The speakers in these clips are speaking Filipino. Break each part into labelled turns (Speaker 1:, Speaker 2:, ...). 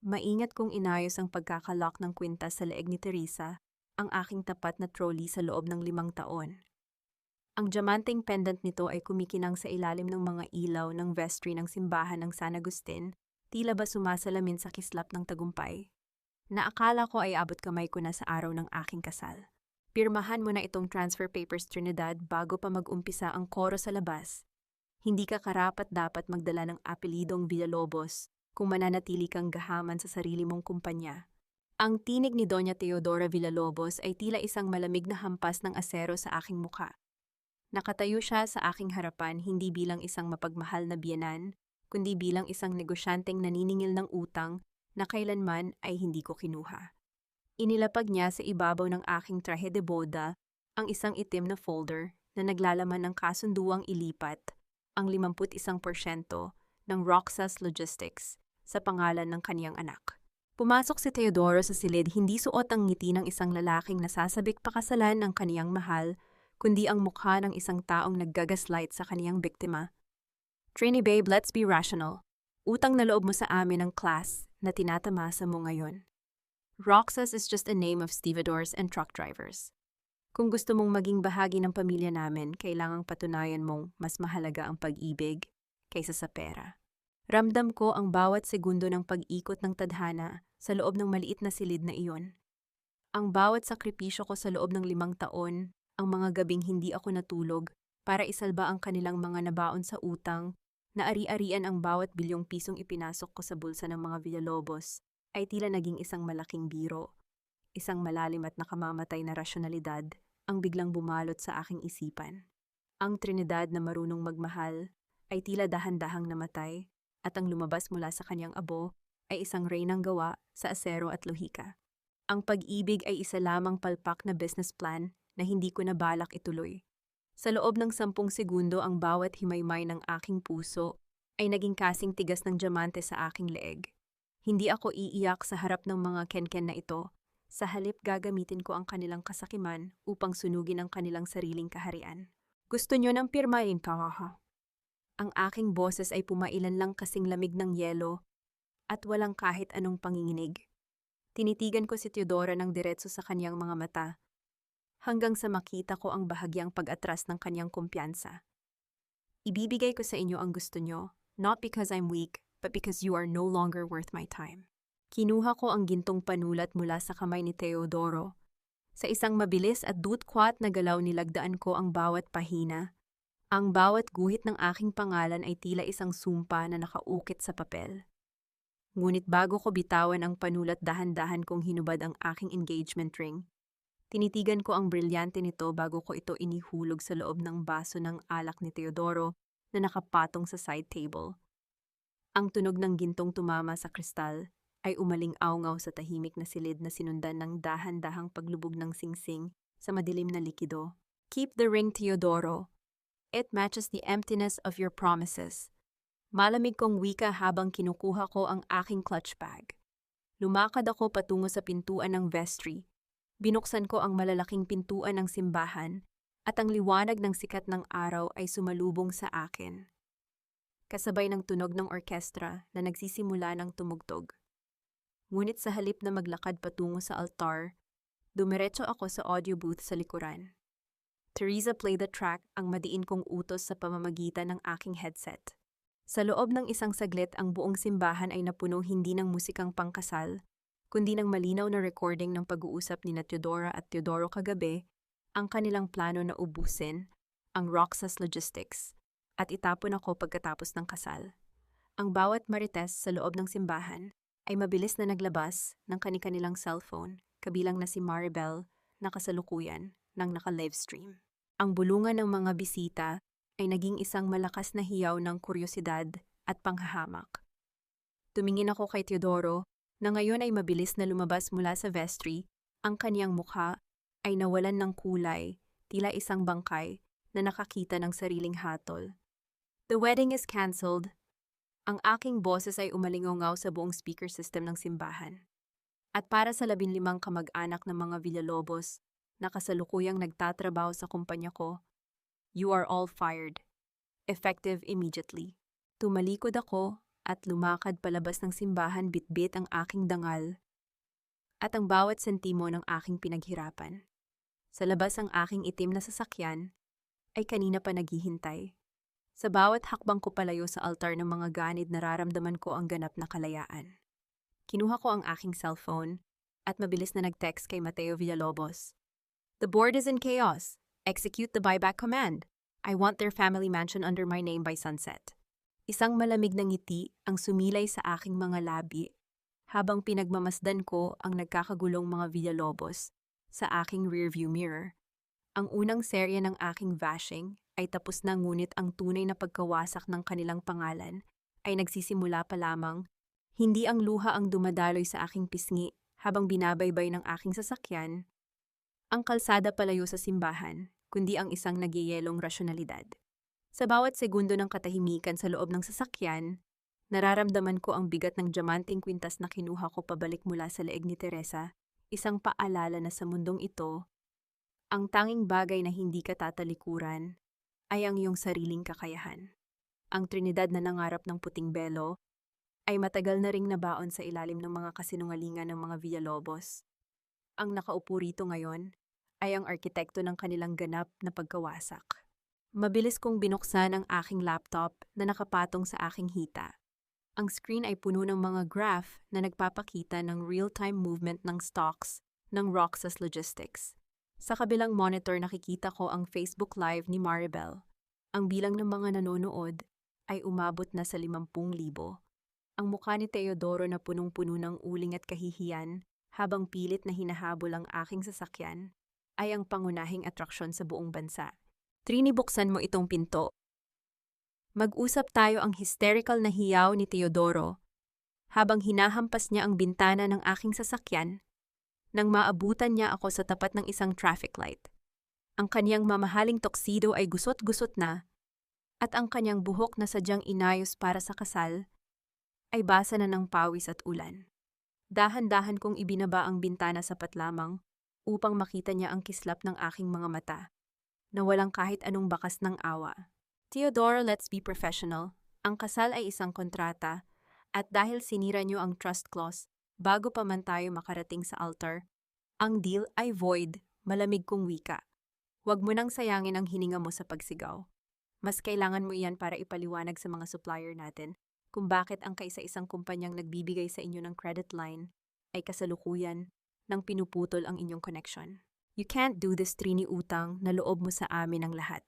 Speaker 1: Maingat kong inayos ang pagkakalock ng kwintas sa leeg ni Teresa, ang aking tapat na trolley sa loob ng 5 taon. Ang diamanteng pendant nito ay kumikinang sa ilalim ng mga ilaw ng vestry ng simbahan ng San Agustin, tila ba sumasalamin sa kislap ng tagumpay. Naakala ko ay abot kamay ko na sa araw ng aking kasal. Pirmahan mo na itong transfer papers, Trinidad, bago pa mag-umpisa ang koro sa labas. Hindi ka karapat-dapat magdala ng apelidong Villalobos kung mananatili kang gahaman sa sarili mong kumpanya. Ang tinig ni Doña Teodora Villalobos ay tila isang malamig na hampas ng asero sa aking mukha. Nakatayo siya sa aking harapan hindi bilang isang mapagmahal na biyenan, kundi bilang isang negosyanteng naniningil ng utang na kailanman ay hindi ko kinuha. Inilapag niya sa ibabaw ng aking traje de boda ang isang itim na folder na naglalaman ng kasunduang ilipat ang 51% ng Roxas Logistics sa pangalan ng kaniyang anak. Pumasok si Teodoro sa silid, hindi suot ang ngiti ng isang lalaking nasasabik pakasalan ng kaniyang mahal, kundi ang mukha ng isang taong naggagaslight sa kaniyang biktima. Trini babe, let's be rational. Utang na loob mo sa amin ang class na tinatamasa mo ngayon. Roxas is just a name of stevedores and truck drivers. Kung gusto mong maging bahagi ng pamilya namin, kailangang patunayan mong mas mahalaga ang pag-ibig kaysa sa pera. Ramdam ko ang bawat segundo ng pag-ikot ng tadhana sa loob ng maliit na silid na iyon. Ang bawat sakripisyo ko sa loob ng 5 taon, ang mga gabing hindi ako natulog para isalba ang kanilang mga nabaon sa utang, na ari-arian ang bawat bilyong pisong ipinasok ko sa bulsa ng mga Villalobos, ay tila naging isang malaking biro. Isang malalim at nakamamatay na rasyonalidad ang biglang bumalot sa aking isipan. Ang Trinidad na marunong magmahal ay tila dahan-dahang namatay at ang lumabas mula sa kanyang abo ay isang reynang gawa sa asero at lohika. Ang pag-ibig ay isa lamang palpak na business plan na hindi ko na balak ituloy. Sa loob ng 10 segundo ang bawat himaymay ng aking puso ay naging kasing tigas ng diamante sa aking leeg. Hindi ako iiyak sa harap ng mga kenken na ito. Sa halip gagamitin ko ang kanilang kasakiman upang sunugin ang kanilang sariling kaharian. Gusto nyo ng pirmahin ka, ha? Ang aking boses ay pumailan lang kasing lamig ng yelo at walang kahit anong panginginig. Tinitigan ko si Teodora ng diretso sa kanyang mga mata hanggang sa makita ko ang bahagyang pag-atras ng kanyang kumpiyansa. Ibibigay ko sa inyo ang gusto nyo, not because I'm weak, but because you are no longer worth my time. Kinuha ko ang gintong panulat mula sa kamay ni Teodoro. Sa isang mabilis at dutkwat na galaw nilagdaan ko ang bawat pahina. Ang bawat guhit ng aking pangalan ay tila isang sumpa na nakaukit sa papel. Ngunit bago ko bitawan ang panulat, dahan-dahan kong hinubad ang aking engagement ring. Tinitigan ko ang brilyante nito bago ko ito inihulog sa loob ng baso ng alak ni Teodoro na nakapatong sa side table. Ang tunog ng gintong tumama sa kristal ay umaling-awngaw sa tahimik na silid na sinundan ng dahan-dahang paglubog ng singsing sa madilim na likido. Keep the ring, Teodoro. It matches the emptiness of your promises. Malamig kong wika habang kinukuha ko ang aking clutch bag. Lumakad ako patungo sa pintuan ng vestry. Binuksan ko ang malalaking pintuan ng simbahan at ang liwanag ng sikat ng araw ay sumalubong sa akin. Kasabay ng tunog ng orkestra na nagsisimula ng tumugtog. Ngunit sa halip na maglakad patungo sa altar, dumiretso ako sa audio booth sa likuran. Teresa, play the track, ang madiin kong utos sa pamamagitan ng aking headset. Sa loob ng isang saglit, ang buong simbahan ay napuno hindi ng musikang pangkasal, kundi ng malinaw na recording ng pag-uusap ni Teodora at Teodoro kagabi, ang kanilang plano na ubusin ang Roxas Logistics at itapon ako pagkatapos ng kasal. Ang bawat marites sa loob ng simbahan ay mabilis na naglabas ng kani-kanilang cellphone, kabilang na si Maribel na kasalukuyan ng naka-livestream. Ang bulungan ng mga bisita ay naging isang malakas na hiyaw ng kuryosidad at panghahamak. Tumingin ako kay Teodoro na ngayon ay mabilis na lumabas mula sa vestry, ang kaniyang mukha ay nawalan ng kulay, tila isang bangkay na nakakita ng sariling hatol. The wedding is cancelled. Ang aking boses ay umalingaw sa buong speaker system ng simbahan. At para sa 15 kamag-anak ng mga Villalobos na kasalukuyang nagtatrabaho sa kumpanya ko, you are all fired. Effective immediately. Tumalikod ako at lumakad palabas ng simbahan bitbit ang aking dangal at ang bawat sentimo ng aking pinaghirapan. Sa labas ang aking itim na sasakyan ay kanina pa naghihintay. Sa bawat hakbang ko palayo sa altar ng mga ganid nararamdaman ko ang ganap na kalayaan. Kinuha ko ang aking cellphone at mabilis na nag-text kay Mateo Villalobos. "The board is in chaos. Execute the buyback command. I want their family mansion under my name by sunset." Isang malamig na ngiti ang sumilay sa aking mga labi habang pinagmamasdan ko ang nagkakagulong mga Villalobos sa aking rearview mirror. Ang unang serye ng aking bashing ay tapos na, ngunit ang tunay na pagkawasak ng kanilang pangalan ay nagsisimula pa lamang. Hindi ang luha ang dumadaloy sa aking pisngi habang binabaybay ng aking sasakyan ang kalsada palayo sa simbahan, kundi ang isang nagyayelong rasyonalidad. Sa bawat segundo ng katahimikan sa loob ng sasakyan, nararamdaman ko ang bigat ng diamanteng kwintas na kinuha ko pabalik mula sa leeg ni Teresa, isang paalala na sa mundong ito, ang tanging bagay na hindi ka tatalikuran ay ang iyong sariling kakayahan. Ang Trinidad na nangarap ng puting belo ay matagal na ring nabaon sa ilalim ng mga kasinungalingan ng mga Villalobos. Ang nakaupo rito ngayon ay ang arkitekto ng kanilang ganap na pagkawasak. Mabilis kong binuksan ang aking laptop na nakapatong sa aking hita. Ang screen ay puno ng mga graph na nagpapakita ng real-time movement ng stocks ng Roxas Logistics. Sa kabilang monitor nakikita ko ang Facebook Live ni Maribel. Ang bilang ng mga nanonood ay umabot na sa 50,000. Ang mukha ni Teodoro na punong-puno ng uling at kahihiyan habang pilit na hinahabol ang aking sasakyan ay ang pangunahing atraksyon sa buong bansa. "Trini, buksan mo itong pinto." Mag-usap tayo, ang hysterical na hiyaw ni Teodoro habang hinahampas niya ang bintana ng aking sasakyan nang maabutan niya ako sa tapat ng isang traffic light. Ang kanyang mamahaling tuxedo ay gusot-gusot na at ang kanyang buhok na sadyang inayos para sa kasal ay basa na ng pawis at ulan. Dahan-dahan kong ibinaba ang bintana sapat lamang upang makita niya ang kislap ng aking mga mata na walang kahit anong bakas ng awa. "Teodoro, let's be professional. Ang kasal ay isang kontrata at dahil sinira niyo ang trust clause bago pa man tayo makarating sa altar, ang deal ay void." Malamig kong wika. "Huwag mo nang sayangin ang hininga mo sa pagsigaw. Mas kailangan mo iyan para ipaliwanag sa mga supplier natin kung bakit ang kaisa-isang kumpanyang nagbibigay sa inyo ng credit line ay kasalukuyan nang pinuputol ang inyong connection. You can't do this, Trini, utang na loob mo sa amin ang lahat.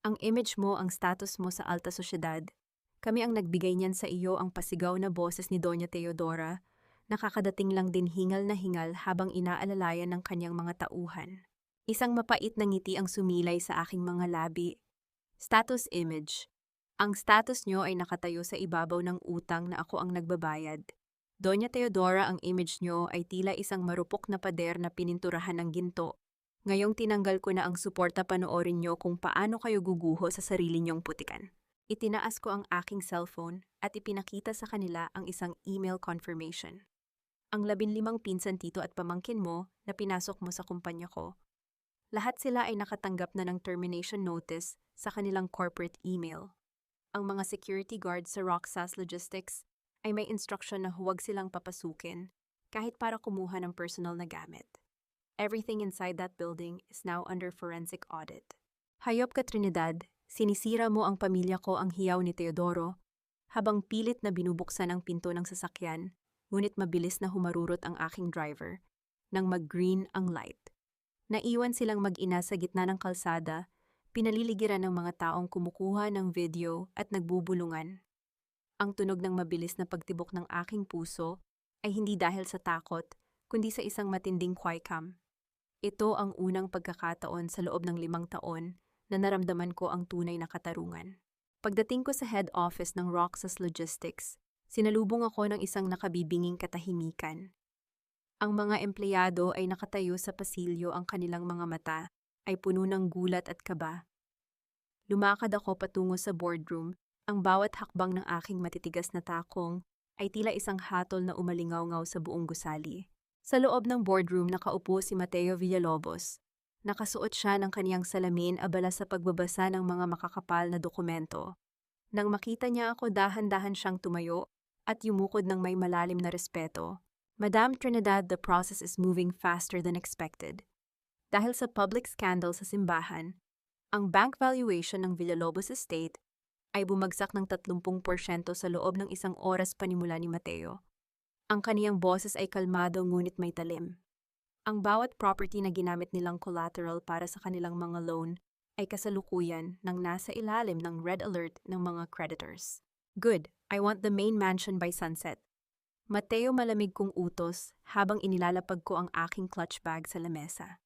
Speaker 1: Ang image mo, ang status mo sa alta sosyedad, kami ang nagbigay niyan sa iyo." Ang pasigaw na boses ni Doña Teodora nakakadating lang din hingal na hingal habang inaalalayan ng kanyang mga tauhan. Isang mapait na ngiti ang sumilay sa aking mga labi. "Status image. Ang status nyo ay nakatayo sa ibabaw ng utang na ako ang nagbabayad. Doña Teodora, ang image nyo ay tila isang marupok na pader na pininturahan ng ginto. Ngayong tinanggal ko na ang suporta, panoorin nyo kung paano kayo guguho sa sarili nyong putikan." Itinaas ko ang aking cellphone at ipinakita sa kanila ang isang email confirmation. "Ang 15 pinsan, tito at pamangkin mo na pinasok mo sa kumpanya ko, lahat sila ay nakatanggap na ng termination notice sa kanilang corporate email. Ang mga security guards sa Roxas Logistics ay may instruction na huwag silang papasukin kahit para kumuha ng personal na gamit. Everything inside that building is now under forensic audit." "Hayop ka, Trinidad. Sinisira mo ang pamilya ko," ang hiyaw ni Teodoro habang pilit na binubuksan ang pinto ng sasakyan, ngunit mabilis na humarurot ang aking driver nang mag-green ang light. Naiwan silang mag-ina sa gitna ng kalsada, pinaliligiran ng mga taong kumukuha ng video at nagbubulungan. Ang tunog ng mabilis na pagtibok ng aking puso ay hindi dahil sa takot, kundi sa isang matinding kwikam. Ito ang unang pagkakataon sa loob ng 5 taon na naramdaman ko ang tunay na katarungan. Pagdating ko sa head office ng Roxas Logistics, sinalubong ako ng isang nakabibinging katahimikan. Ang mga empleyado ay nakatayo sa pasilyo, ang kanilang mga mata ay puno ng gulat at kaba. Lumakad ako patungo sa boardroom, ang bawat hakbang ng aking matitigas na takong ay tila isang hatol na umalingaw-ngaw sa buong gusali. Sa loob ng boardroom nakaupo si Mateo Villalobos. Nakasuot siya ng kaniyang salamin, abala sa pagbabasa ng mga makakapal na dokumento. Nang makita niya ako, dahan-dahan siyang tumayo at yumukod ng may malalim na respeto. Madam Trinidad, the process is moving faster than expected. Dahil sa public scandal sa simbahan, ang bank valuation ng Villalobos Estate ay bumagsak ng 30% sa loob ng 1 oras panimula ni Mateo. Ang kaniyang boses ay kalmado ngunit may talim. Ang bawat property na ginamit nilang collateral para sa kanilang mga loan ay kasalukuyan nang nasa ilalim ng red alert ng mga creditors. Good, I want the main mansion by sunset. Mateo, malamig kong utos habang inilalapag ko ang aking clutch bag sa lamesa.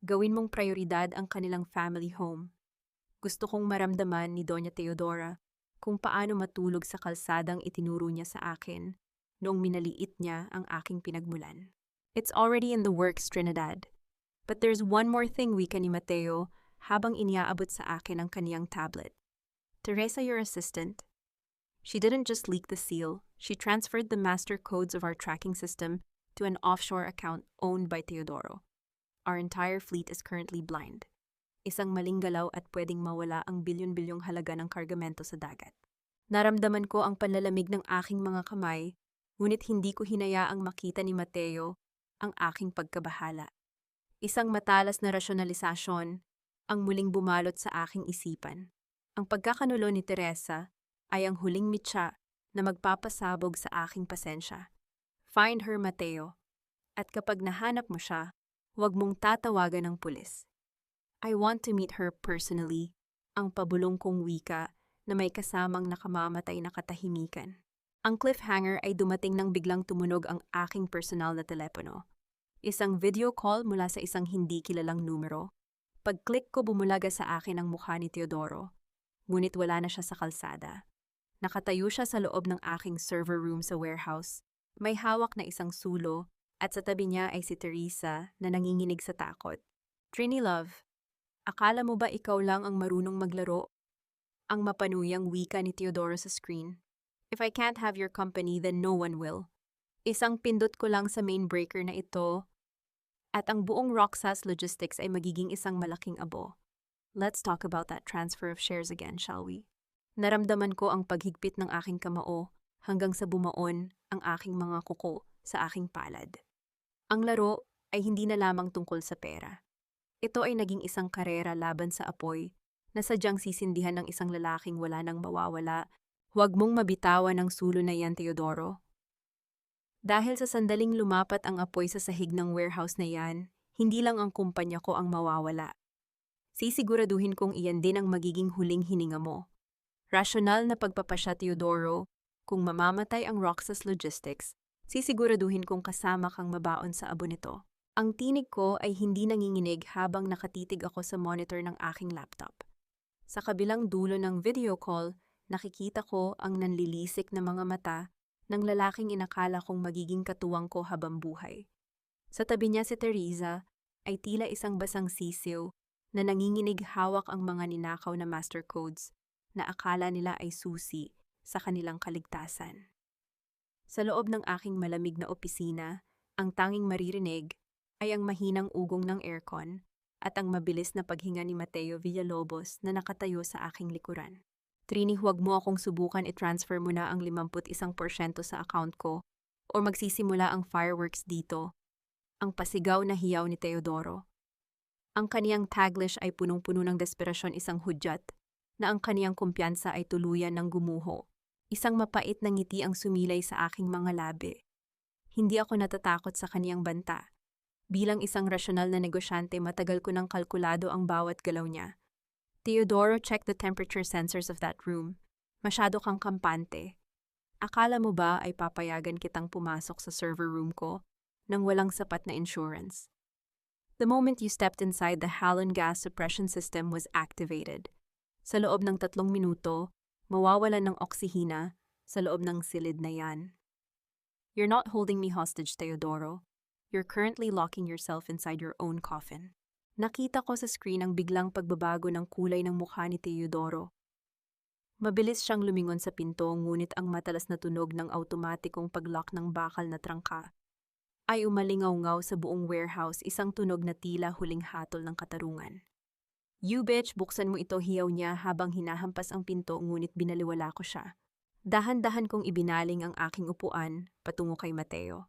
Speaker 1: Gawin mong prioridad ang kanilang family home. Gusto kong maramdaman ni Doña Teodora kung paano matulog sa kalsadang itinuro niya sa akin noong minaliit niya ang aking pinagmulan. It's already in the works, Trinidad. But there's one more thing, wika ni Mateo habang iniaabot sa akin ang kaniyang tablet. Teresa, your assistant. She didn't just leak the seal, she transferred the master codes of our tracking system to an offshore account owned by Teodoro. Our entire fleet is currently blind. Isang maling galaw at pwedeng mawala ang bilyon-bilyong halaga ng kargamento sa dagat. Naramdaman ko ang panlalamig ng aking mga kamay, ngunit hindi ko hinayaang makita ni Mateo ang aking pagkabahala. Isang matalas na rasyonalisasyon ang muling bumalot sa aking isipan. Ang pagkakanulo ni Teresa ay ang huling mitya na magpapasabog sa aking pasensya. Find her, Mateo. At kapag nahanap mo siya, huwag mong tatawagan ng pulis. I want to meet her personally, ang pabulong kong wika na may kasamang nakamamatay na katahimikan. Ang cliffhanger ay dumating nang biglang tumunog ang aking personal na telepono. Isang video call mula sa isang hindi kilalang numero. Pag-click ko, bumulaga sa akin ang mukha ni Teodoro, ngunit wala na siya sa kalsada. Nakatayo siya sa loob ng aking server room sa warehouse. May hawak na isang sulo at sa tabi niya ay si Teresa na nanginginig sa takot. Trini, love, akala mo ba ikaw lang ang marunong maglaro? Ang mapanuyang wika ni Teodoro sa screen. If I can't have your company, then no one will. Isang pindot ko lang sa main breaker na ito at ang buong Roxas Logistics ay magiging isang malaking abo. Let's talk about that transfer of shares again, shall we? Naramdaman ko ang paghigpit ng aking kamao hanggang sa bumaon ang aking mga kuko sa aking palad. Ang laro ay hindi na lamang tungkol sa pera. Ito ay naging isang karera laban sa apoy na sadyang sisindihan ng isang lalaking wala nang mawawala. Huwag mong mabitawan ang sulo na yan, Teodoro. Dahil sa sandaling lumapat ang apoy sa sahig ng warehouse na yan, hindi lang ang kumpanya ko ang mawawala. Sisiguraduhin kong iyan din ang magiging huling hininga mo. Rasyonal na pagpapasya, Teodoro. Kung mamamatay ang Roxas Logistics, sisiguraduhin kong kasama kang mabaon sa abo nito. Ang tinig ko ay hindi nanginginig habang nakatitig ako sa monitor ng aking laptop. Sa kabilang dulo ng video call, nakikita ko ang nanlilisik na mga mata ng lalaking inakala kong magiging katuwang ko habang buhay. Sa tabi niya si Teresa ay tila isang basang sisiw na nanginginig, hawak ang mga ninakaw na master codes na akala nila ay susi sa kanilang kaligtasan. Sa loob ng aking malamig na opisina, ang tanging maririnig ay ang mahinang ugong ng aircon at ang mabilis na paghinga ni Mateo Villalobos na nakatayo sa aking likuran. Trini, huwag mo akong subukan i-transfer mo na ang 51% sa account ko o magsisimula ang fireworks dito. Ang pasigaw na hiyaw ni Teodoro. Ang kaniyang taglish ay punong-puno ng desperasyon, isang hudyat na ang kaniyang kumpiyansa ay tuluyan ng gumuho. Isang mapait na ngiti ang sumilay sa aking mga labi. Hindi ako natatakot sa kaniyang banta. Bilang isang rasyonal na negosyante, matagal ko nang kalkulado ang bawat galaw niya. Teodoro, check the temperature sensors of that room. Masyado kang kampante. Akala mo ba ay papayagan kitang pumasok sa server room ko nang walang sapat na insurance? The moment you stepped inside, the halon gas suppression system was activated. Sa loob ng 3 minuto, mawawalan ng oksihina sa loob ng silid na yan. You're not holding me hostage, Teodoro. You're currently locking yourself inside your own coffin. Nakita ko sa screen ang biglang pagbabago ng kulay ng mukha ni Teodoro. Mabilis siyang lumingon sa pinto, ngunit ang matalas na tunog ng automatikong paglock ng bakal na trangka ay umalingaw-ngaw sa buong warehouse, isang tunog na tila huling hatol ng katarungan. You bitch, buksan mo ito, hiyaw niya habang hinahampas ang pinto ngunit binaliwala ko siya. Dahan-dahan kong ibinaling ang aking upuan patungo kay Mateo.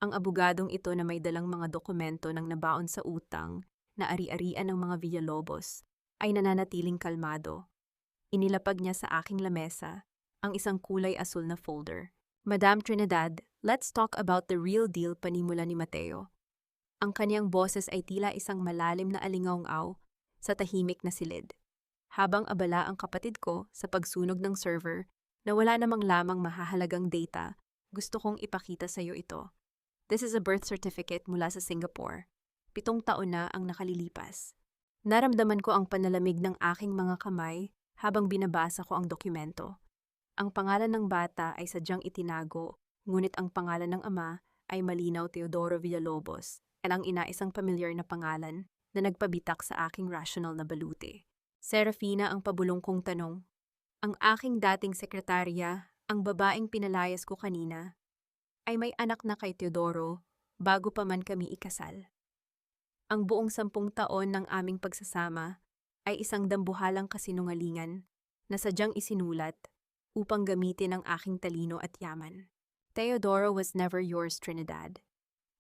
Speaker 1: Ang abogadong ito na may dalang mga dokumento ng nabaon sa utang na ari-arian ng mga Villalobos ay nananatiling kalmado. Inilapag niya sa aking lamesa ang isang kulay asul na folder. Madam Trinidad, let's talk about the real deal, panimula ni Mateo. Ang kaniyang boses ay tila isang malalim na alingaw-ngaw sa tahimik na silid. Habang abala ang kapatid ko sa pagsunog ng server na wala namang lamang mahahalagang data, gusto kong ipakita sa iyo ito. This is a birth certificate mula sa Singapore. 7 taon na ang nakalilipas. Naramdaman ko ang panalamig ng aking mga kamay habang binabasa ko ang dokumento. Ang pangalan ng bata ay sadyang itinago, ngunit ang pangalan ng ama ay malinaw, Teodoro Villalobos, at ang ina isang pamilyar na pangalan na nagpabitak sa aking rational na balute. Serafina, ang pabulong kong tanong. Ang aking dating sekretarya, ang babaeng pinalayas ko kanina, ay may anak na kay Teodoro bago pa man kami ikasal. Ang buong 10 taon ng aming pagsasama ay isang dambuhalang kasinungalingan na sadyang isinulat upang gamitin ang aking talino at yaman. Teodoro was never yours, Trinidad.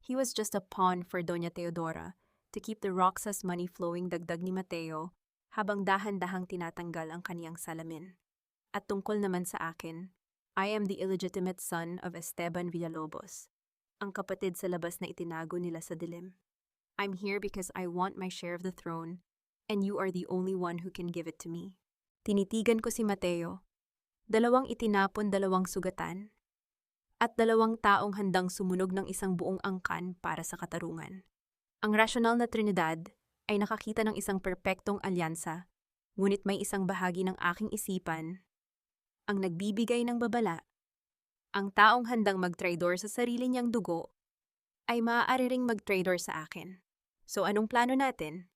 Speaker 1: He was just a pawn for Doña Teodora to keep the Roxas money flowing, dagdag ni Mateo habang dahan-dahang tinatanggal ang kaniyang salamin. At tungkol naman sa akin, I am the illegitimate son of Esteban Villalobos, ang kapatid sa labas na itinago nila sa dilim. I'm here because I want my share of the throne, and you are the only one who can give it to me. Tinitigan ko si Mateo. 2 itinapon, 2 sugatan, at 2 taong handang sumunog ng isang buong angkan para sa katarungan. Ang rasyonal na Trinidad ay nakakita ng isang perpektong alyansa, ngunit may isang bahagi ng aking isipan ang nagbibigay ng babala. Ang taong handang mag-traidor sa sarili niyang dugo ay maaari ring mag-traidor sa akin. So anong plano natin?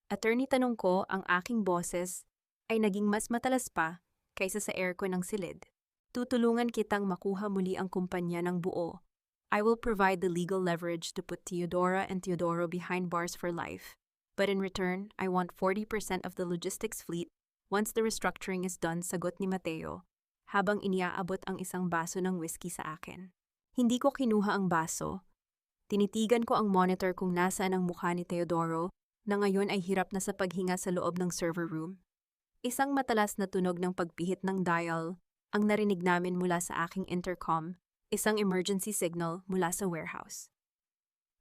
Speaker 1: Attorney, tanong ko, ang aking boses ay naging mas matalas pa kaysa sa aircon ng silid. Tutulungan kitang makuha muli ang kumpanya ng buo. I will provide the legal leverage to put Teodora and Teodoro behind bars for life. But in return, I want 40% of the logistics fleet once the restructuring is done, sagot ni Mateo, habang iniaabot ang isang baso ng whiskey sa akin. Hindi ko kinuha ang baso. Tinitigan ko ang monitor kung nasaan ang mukha ni Teodoro na ngayon ay hirap na sa paghinga sa loob ng server room. Isang matalas na tunog ng pagpihit ng dial ang narinig namin mula sa aking intercom, isang emergency signal mula sa warehouse.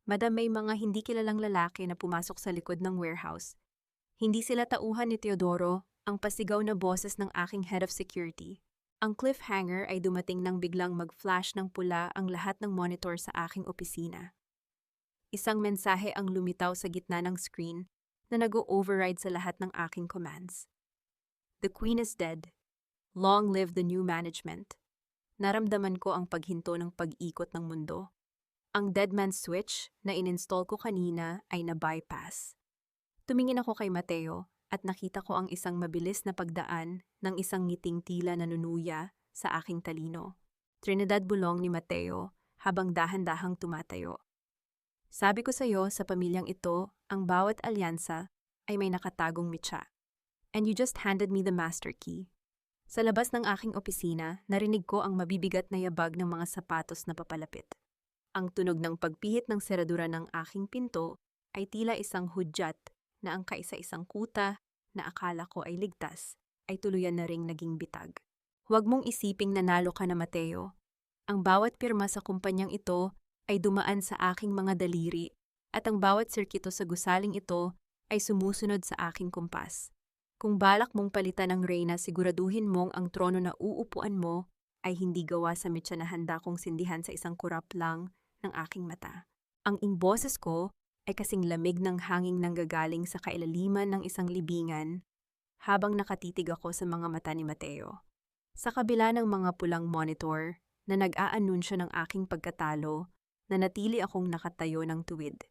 Speaker 1: Madam, may mga hindi kilalang lalaki na pumasok sa likod ng warehouse. Hindi sila tauhan ni Teodoro, ang pasigaw na boses ng aking head of security. Ang cliffhanger ay dumating nang biglang mag-flash ng pula ang lahat ng monitor sa aking opisina. Isang mensahe ang lumitaw sa gitna ng screen na nag-override sa lahat ng aking commands. The Queen is dead. Long live the new management. Naramdaman ko ang paghinto ng pag-ikot ng mundo. Ang dead man switch na ininstall ko kanina ay na-bypass. Tumingin ako kay Mateo at nakita ko ang isang mabilis na pagdaan ng isang ngiting tila nanunuya sa aking talino. Trinidad, bulong ni Mateo habang dahan-dahang tumatayo. Sabi ko sa iyo, sa pamilyang ito, ang bawat alyansa ay may nakatagong mitya. And you just handed me the master key. Sa labas ng aking opisina, narinig ko ang mabibigat na yabag ng mga sapatos na papalapit. Ang tunog ng pagpihit ng seradura ng aking pinto ay tila isang hudyat na ang kaisa-isang kuta na akala ko ay ligtas ay tuluyan na ring naging bitag. Huwag mong isiping nanalo ka na, Mateo. Ang bawat pirma sa kumpanyang ito ay dumaan sa aking mga daliri at ang bawat sirkito sa gusaling ito ay sumusunod sa aking kumpas. Kung balak mong palitan ng reyna, siguraduhin mong ang trono na uupuan mo ay hindi gawa sa mitya na handa kong sindihan sa isang kurap lang ng aking mata. Ang boses ko ay kasing lamig ng hanging nanggagaling sa kailaliman ng isang libingan habang nakatitig ako sa mga mata ni Mateo. Sa kabila ng mga pulang monitor na nag-aanunsyo ng aking pagkatalo, nanatili akong nakatayo ng tuwid.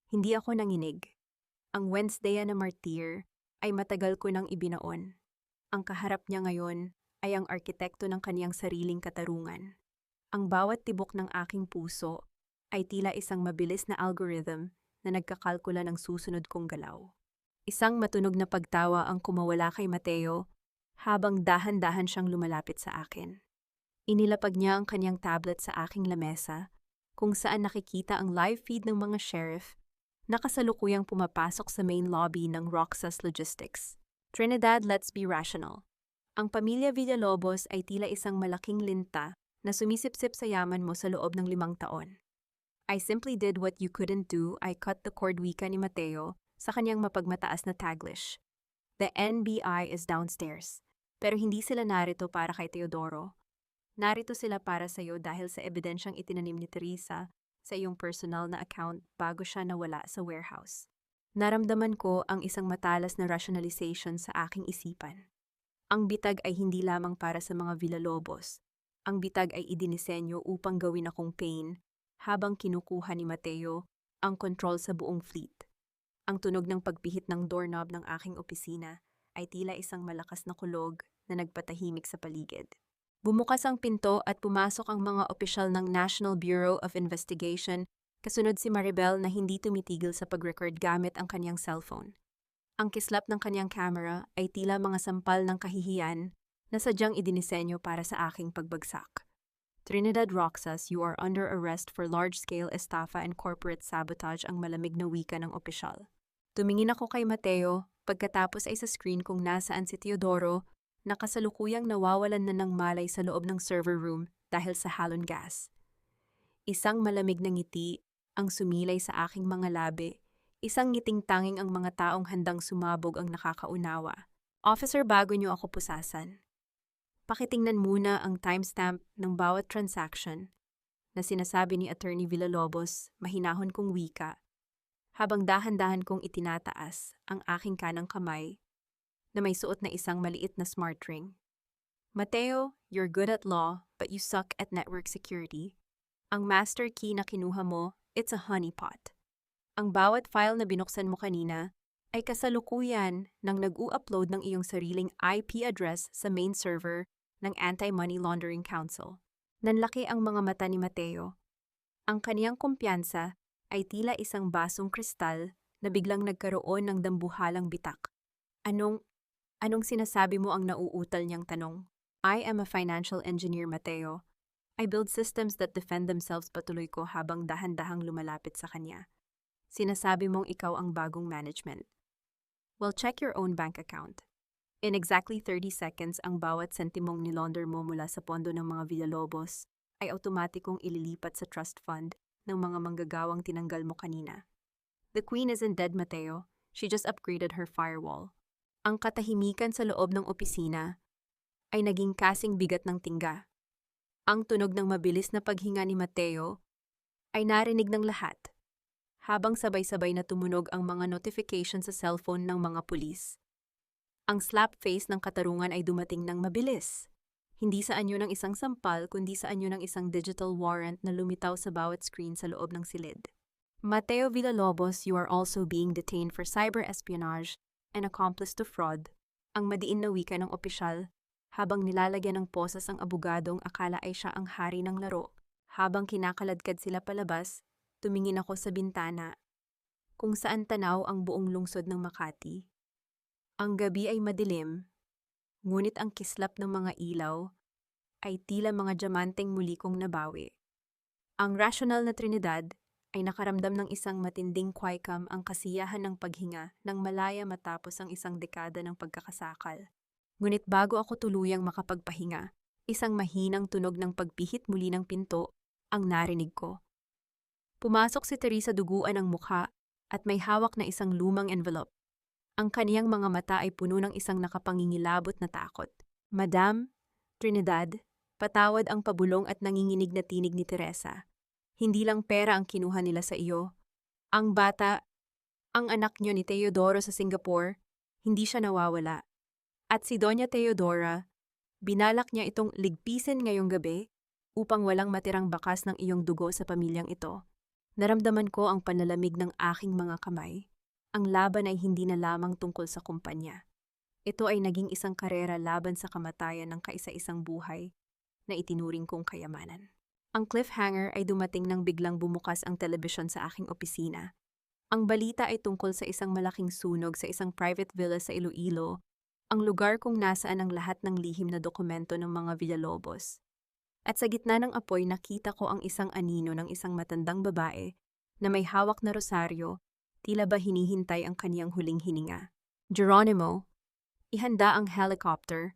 Speaker 1: Hindi ako nanginig. Ang Wednesday na martir ay matagal ko nang ibinaon. Ang kaharap niya ngayon ay ang arkitekto ng kaniyang sariling katarungan. Ang bawat tibok ng aking puso ay tila isang mabilis na algorithm na nagkakalkula ng susunod kong galaw. Isang matunog na pagtawa ang kumawala kay Mateo habang dahan-dahan siyang lumalapit sa akin. Inilapag niya ang kanyang tablet sa aking lamesa kung saan nakikita ang live feed ng mga sheriff na kasalukuyang pumapasok sa main lobby ng Roxas Logistics. Trinidad, let's be rational. Ang pamilya Villalobos ay tila isang malaking linta na sumisipsip sa yaman mo sa loob ng 5 taon. I simply did what you couldn't do, I cut the cord, wika ni Mateo sa kanyang mapagmataas na Taglish. The NBI is downstairs, pero hindi sila narito para kay Teodoro. Narito sila para sa iyo dahil sa ebidensyang itinanim ni Teresa sa iyong personal na account bago siya nawala sa warehouse. Naramdaman ko ang isang matalas na rationalization sa aking isipan. Ang bitag ay hindi lamang para sa mga Villalobos. Ang bitag ay idinisenyo upang gawin akong pain habang kinukuha ni Mateo ang control sa buong fleet. Ang tunog ng pagpihit ng doorknob ng aking opisina ay tila isang malakas na kulog na nagpatahimik sa paligid. Bumukas ang pinto at pumasok ang mga opisyal ng National Bureau of Investigation, kasunod si Maribel na hindi tumitigil sa pag-record gamit ang kanyang cellphone. Ang kislap ng kanyang camera ay tila mga sampal ng kahihiyan na sadyang idinisenyo para sa aking pagbagsak. Trinidad Roxas, you are under arrest for large-scale estafa and corporate sabotage, ang malamig na wika ng opisyal. Tumingin ako kay Mateo, pagkatapos ay sa screen kung nasaan si Teodoro, na kasalukuyang nawawalan na ng malay sa loob ng server room dahil sa halon gas. Isang malamig na ngiti ang sumilay sa aking mga labi, isang ngiting tanging ang mga taong handang sumabog ang nakakaunawa. Officer, bago niyo ako pusasan, pakitingnan muna ang timestamp ng bawat transaction na sinasabi ni Attorney Villalobos, mahinahon kong wika, habang dahan-dahan kong itinataas ang aking kanang kamay na may suot na isang maliit na smart ring. Mateo, you're good at law, but you suck at network security. Ang master key na kinuha mo, it's a honeypot. Ang bawat file na binuksan mo kanina ay kasalukuyan nang nag-u-upload ng iyong sariling IP address sa main server ng Anti-Money Laundering Council. Nanlaki ang mga mata ni Mateo. Ang kaniyang kumpiyansa ay tila isang basong kristal na biglang nagkaroon ng dambuhalang bitak. Anong sinasabi mo, ang nauutal niyang tanong? I am a financial engineer, Mateo. I build systems that defend themselves, patuloy ko habang dahan-dahang lumalapit sa kanya. Sinasabi mong ikaw ang bagong management. Well, check your own bank account. In exactly 30 seconds, ang bawat sentimong nilaunder mo mula sa pondo ng mga Villalobos ay automatikong ililipat sa trust fund ng mga manggagawang tinanggal mo kanina. The Queen isn't dead, Mateo. She just upgraded her firewall. Ang katahimikan sa loob ng opisina ay naging kasing bigat ng tingga. Ang tunog ng mabilis na paghinga ni Mateo ay narinig ng lahat, habang sabay-sabay na tumunog ang mga notification sa cellphone ng mga pulis. Ang slap face ng katarungan ay dumating ng mabilis. Hindi sa anyo ng isang sampal, kundi sa anyo ng isang digital warrant na lumitaw sa bawat screen sa loob ng silid. Mateo Villalobos, you are also being detained for cyber espionage and accomplice to fraud, ang madiin na wika ng opisyal, habang nilalagyan ng posas ang abogadong akala ay siya ang hari ng laro. Habang kinakaladkad sila palabas, tumingin ako sa bintana, kung saan tanaw ang buong lungsod ng Makati. Ang gabi ay madilim, ngunit ang kislap ng mga ilaw ay tila mga diamanteng muli kong nabawi. Ang rasyonal na Trinidad ay nakaramdam ng isang matinding kwikam, ang kasiyahan ng paghinga ng malaya matapos ang isang dekada ng pagkakasakal. Ngunit bago ako tuluyang makapagpahinga, isang mahinang tunog ng pagpihit muli ng pinto ang narinig ko. Pumasok si Teresa, duguan ang mukha at may hawak na isang lumang envelope. Ang kaniyang mga mata ay puno ng isang nakapangingilabot na takot. Madam, Trinidad, patawad ang pabulong at nanginginig na tinig ni Teresa. Hindi lang pera ang kinuha nila sa iyo. Ang bata, ang anak niyo ni Teodoro sa Singapore, hindi siya nawawala. At si Doña Teodora, binalak niya itong ligpisin ngayong gabi upang walang matirang bakas ng iyong dugo sa pamilyang ito. Naramdaman ko ang panlalamig ng aking mga kamay. Ang laban ay hindi na lamang tungkol sa kumpanya. Ito ay naging isang karera laban sa kamatayan ng kaisa-isang buhay na itinuring kong kayamanan. Ang cliffhanger ay dumating nang biglang bumukas ang telebisyon sa aking opisina. Ang balita ay tungkol sa isang malaking sunog sa isang private villa sa Iloilo, ang lugar kung nasaan ang lahat ng lihim na dokumento ng mga Villalobos. At sa gitna ng apoy nakita ko ang isang anino ng isang matandang babae na may hawak na rosaryo, tila ba hinihintay ang kaniyang huling hininga. Geronimo, ihanda ang helicopter,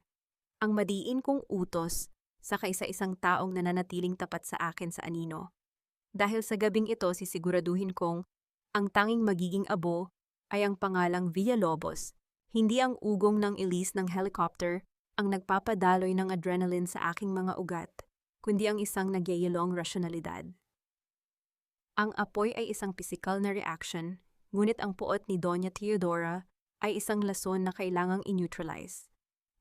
Speaker 1: ang madiin kong utos sa kaisa-isang taong nananatiling tapat sa akin sa anino. Dahil sa gabing ito sisiguraduhin kong ang tanging magiging abo ay ang pangalang Villalobos, hindi ang ugong ng ilis ng helicopter ang nagpapadaloy ng adrenaline sa aking mga ugat, kundi ang isang nagyayalong rasyonalidad. Ang apoy ay isang pisikal na reaction, ngunit ang puot ni Doña Teodora ay isang lason na kailangang i-neutralize,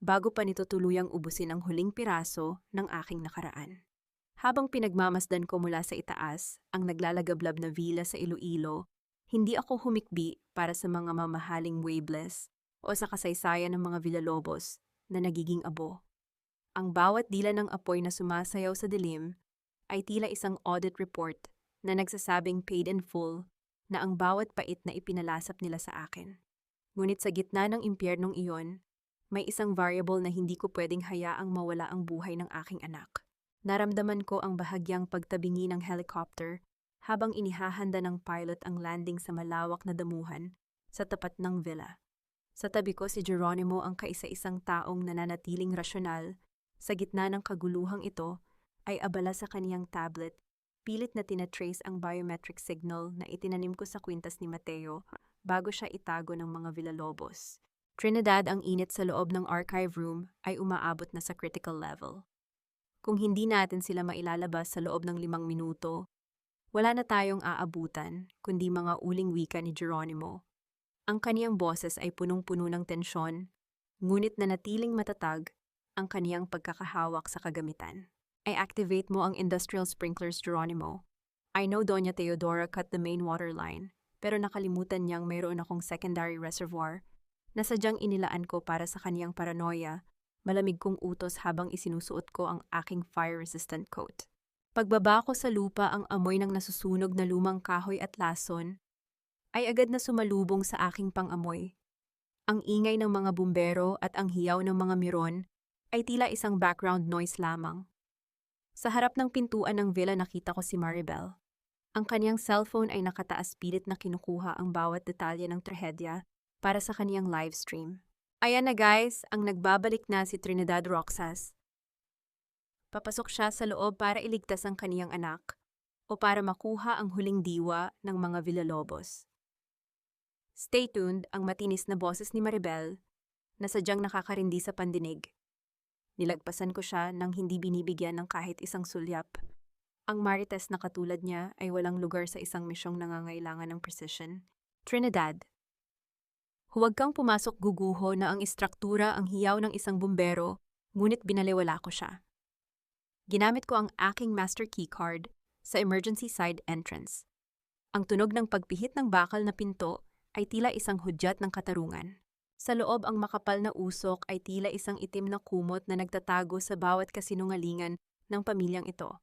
Speaker 1: bago pa nito tuluyang ubusin ang huling piraso ng aking nakaraan. Habang pinagmamasdan ko mula sa itaas ang naglalagablab na villa sa Iloilo, hindi ako humikbi para sa mga mamahaling waveless o sa kasaysayan ng mga Villalobos na nagiging abo. Ang bawat dila ng apoy na sumasayaw sa dilim ay tila isang audit report na nagsasabing paid in full na ang bawat pait na ipinalasap nila sa akin. Ngunit sa gitna ng impyernong iyon, may isang variable na hindi ko pwedeng hayaang mawala ang buhay ng aking anak. Naramdaman ko ang bahagyang pagtabingi ng helicopter habang inihahanda ng pilot ang landing sa malawak na damuhan sa tapat ng villa. Sa tabi ko si Geronimo ang kaisa-isang taong nananatiling rasyonal. Sa gitna ng kaguluhang ito ay abala sa kaniyang tablet, pilit na tinatrace ang biometric signal na itinanim ko sa kwintas ni Mateo bago siya itago ng mga Villalobos. Trinidad, ang init sa loob ng archive room ay umaabot na sa critical level. Kung hindi natin sila mailalabas sa loob ng 5 minuto, wala na tayong aabutan, kundi mga uling wika ni Geronimo. Ang kaniyang boses ay punong-puno ng tensyon, ngunit nanatiling matatag ang kaniyang pagkakahawak sa kagamitan. I activate mo ang industrial sprinklers, Geronimo. I know Doña Teodora cut the main water line, pero nakalimutan niyang mayroon akong secondary reservoir na sadyang inilaan ko para sa kaniyang paranoia. Malamig kong utos habang isinusuot ko ang aking fire-resistant coat. Pagbaba ko sa lupa, ang amoy ng nasusunog na lumang kahoy at lason ay agad na sumalubong sa aking pang-amoy. Ang ingay ng mga bumbero at ang hiyaw ng mga miron ay tila isang background noise lamang. Sa harap ng pintuan ng villa nakita ko si Maribel. Ang kaniyang cellphone ay nakataas pilit na kinukuha ang bawat detalye ng trahedya para sa kaniyang livestream. Ayan na guys, ang nagbabalik na si Trinidad Roxas. Papasok siya sa loob para iligtas ang kaniyang anak o para makuha ang huling diwa ng mga Villalobos. Stay tuned, ang matinis na boses ni Maribel na sadyang nakakarindi sa pandinig. Nilagpasan ko siya nang hindi binibigyan ng kahit isang sulyap. Ang marites na katulad niya ay walang lugar sa isang misyong nangangailangan ng precision. Trinidad, huwag kang pumasok, guguho na ang istruktura ang hiyaw ng isang bumbero, ngunit binaliwala ko siya. Ginamit ko ang aking master keycard sa emergency side entrance. Ang tunog ng pagpihit ng bakal na pinto ay tila isang hudyat ng katarungan. Sa loob, ang makapal na usok ay tila isang itim na kumot na nagtatago sa bawat kasinungalingan ng pamilyang ito.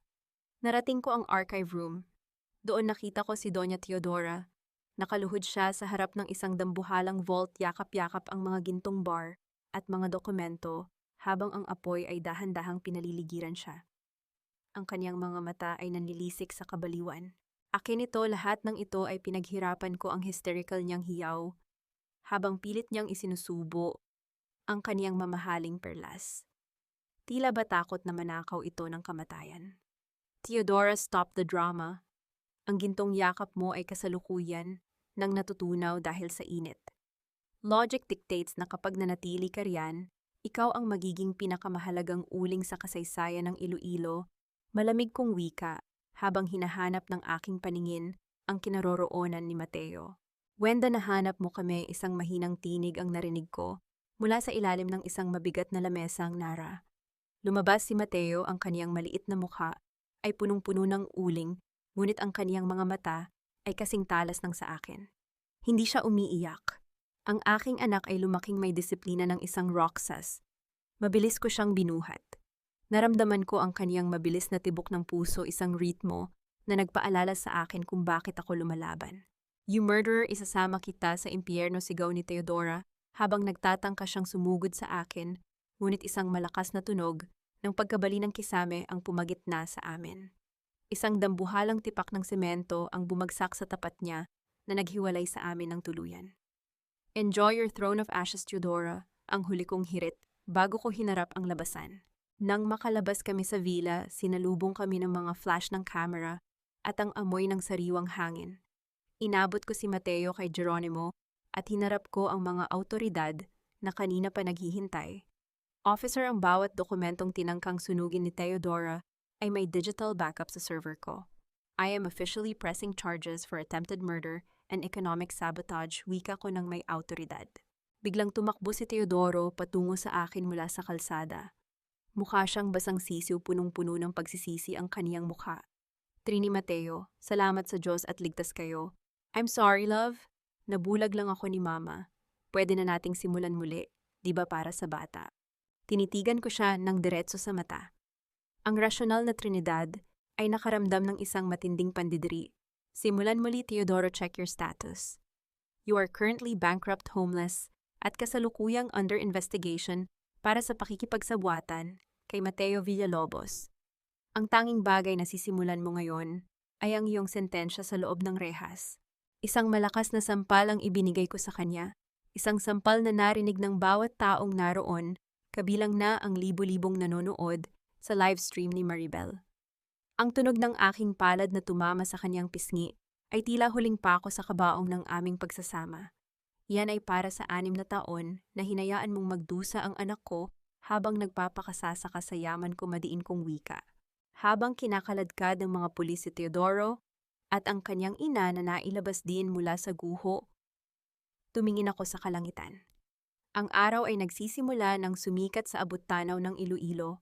Speaker 1: Narating ko ang archive room. Doon nakita ko si Doña Teodora. Nakaluhod siya sa harap ng isang dambuhalang vault, yakap-yakap ang mga gintong bar at mga dokumento habang ang apoy ay dahan-dahang pinaliligiran siya. Ang kaniyang mga mata ay nanlilisik sa kabaliwan. Akin ito, lahat ng ito ay pinaghirapan ko ang hysterical niyang hiyaw habang pilit niyang isinusubo ang kaniyang mamahaling perlas. Tila ba takot na manakaw ito ng kamatayan? Teodora, stop the drama. Ang gintong yakap mo ay kasalukuyan nang natutunaw dahil sa init. Logic dictates na kapag nanatili ka riyan, ikaw ang magiging pinakamahalagang uling sa kasaysayan ng Iloilo. Malamig kong wika habang hinahanap ng aking paningin ang kinaroroonan ni Mateo. Wenda, nahanap mo kami, isang mahinang tinig ang narinig ko mula sa ilalim ng isang mabigat na lamesang nara. Lumabas si Mateo, ang kaniyang maliit na mukha ay punong-puno ng uling, ngunit ang kaniyang mga mata ay kasing talas ng sa akin. Hindi siya umiiyak. Ang aking anak ay lumaking may disiplina ng isang Roxas. Mabilis ko siyang binuhat. Naramdaman ko ang kaniyang mabilis na tibok ng puso, isang ritmo na nagpaalala sa akin kung bakit ako lumalaban. You murderer, isasama kita sa impyerno, sigaw ni Theodora habang nagtatangka siyang sumugod sa akin, ngunit isang malakas na tunog ng pagkabali ng kisame ang pumagitna sa amin. Isang dambuhalang tipak ng semento ang bumagsak sa tapat niya na naghiwalay sa amin ng tuluyan. Enjoy your throne of ashes, Theodora, ang huli kong hirit bago ko hinarap ang labasan. Nang makalabas kami sa villa, sinalubong kami ng mga flash ng camera at ang amoy ng sariwang hangin. Inabot ko si Mateo kay Geronimo at hinarap ko ang mga awtoridad na kanina pa naghihintay. Officer, ang bawat dokumentong tinangkang sunugin ni Theodora ay may digital backup sa server ko. I am officially pressing charges for attempted murder and economic sabotage, wika ko ng may awtoridad. Biglang tumakbo si Teodoro patungo sa akin mula sa kalsada. Mukha siyang basang sisiw, punong-puno ng pagsisisi ang kaniyang mukha. Trini, Mateo, salamat sa Diyos at ligtas kayo. I'm sorry, love. Nabulag lang ako ni Mama. Pwede na nating simulan muli, di ba, para sa bata? Tinitigan ko siya ng diretso sa mata. Ang rasyonal na Trinidad ay nakaramdam ng isang matinding pandidiri. Simulan muli, Teodoro, check your status. You are currently bankrupt, homeless, at kasalukuyang under investigation para sa pakikipagsabwatan kay Mateo Villalobos. Ang tanging bagay na sisimulan mo ngayon ay ang iyong sentensya sa loob ng rehas. Isang malakas na sampal ang ibinigay ko sa kanya, isang sampal na narinig ng bawat taong naroon, kabilang na ang libo-libong nanonood sa live stream ni Maribel. Ang tunog ng aking palad na tumama sa kanyang pisngi ay tila huling pako sa kabaong ng aming pagsasama. Yan ay para sa 6 na taon na hinayaan mong magdusa ang anak ko habang nagpapakasasa ka sa yaman ko, madiin kong wika. Habang kinakaladkad ng mga pulis si Teodoro at ang kanyang ina na nailabas din mula sa guho, tumingin ako sa kalangitan. Ang araw ay nagsisimula ng sumikat sa abot-tanaw ng Iloilo.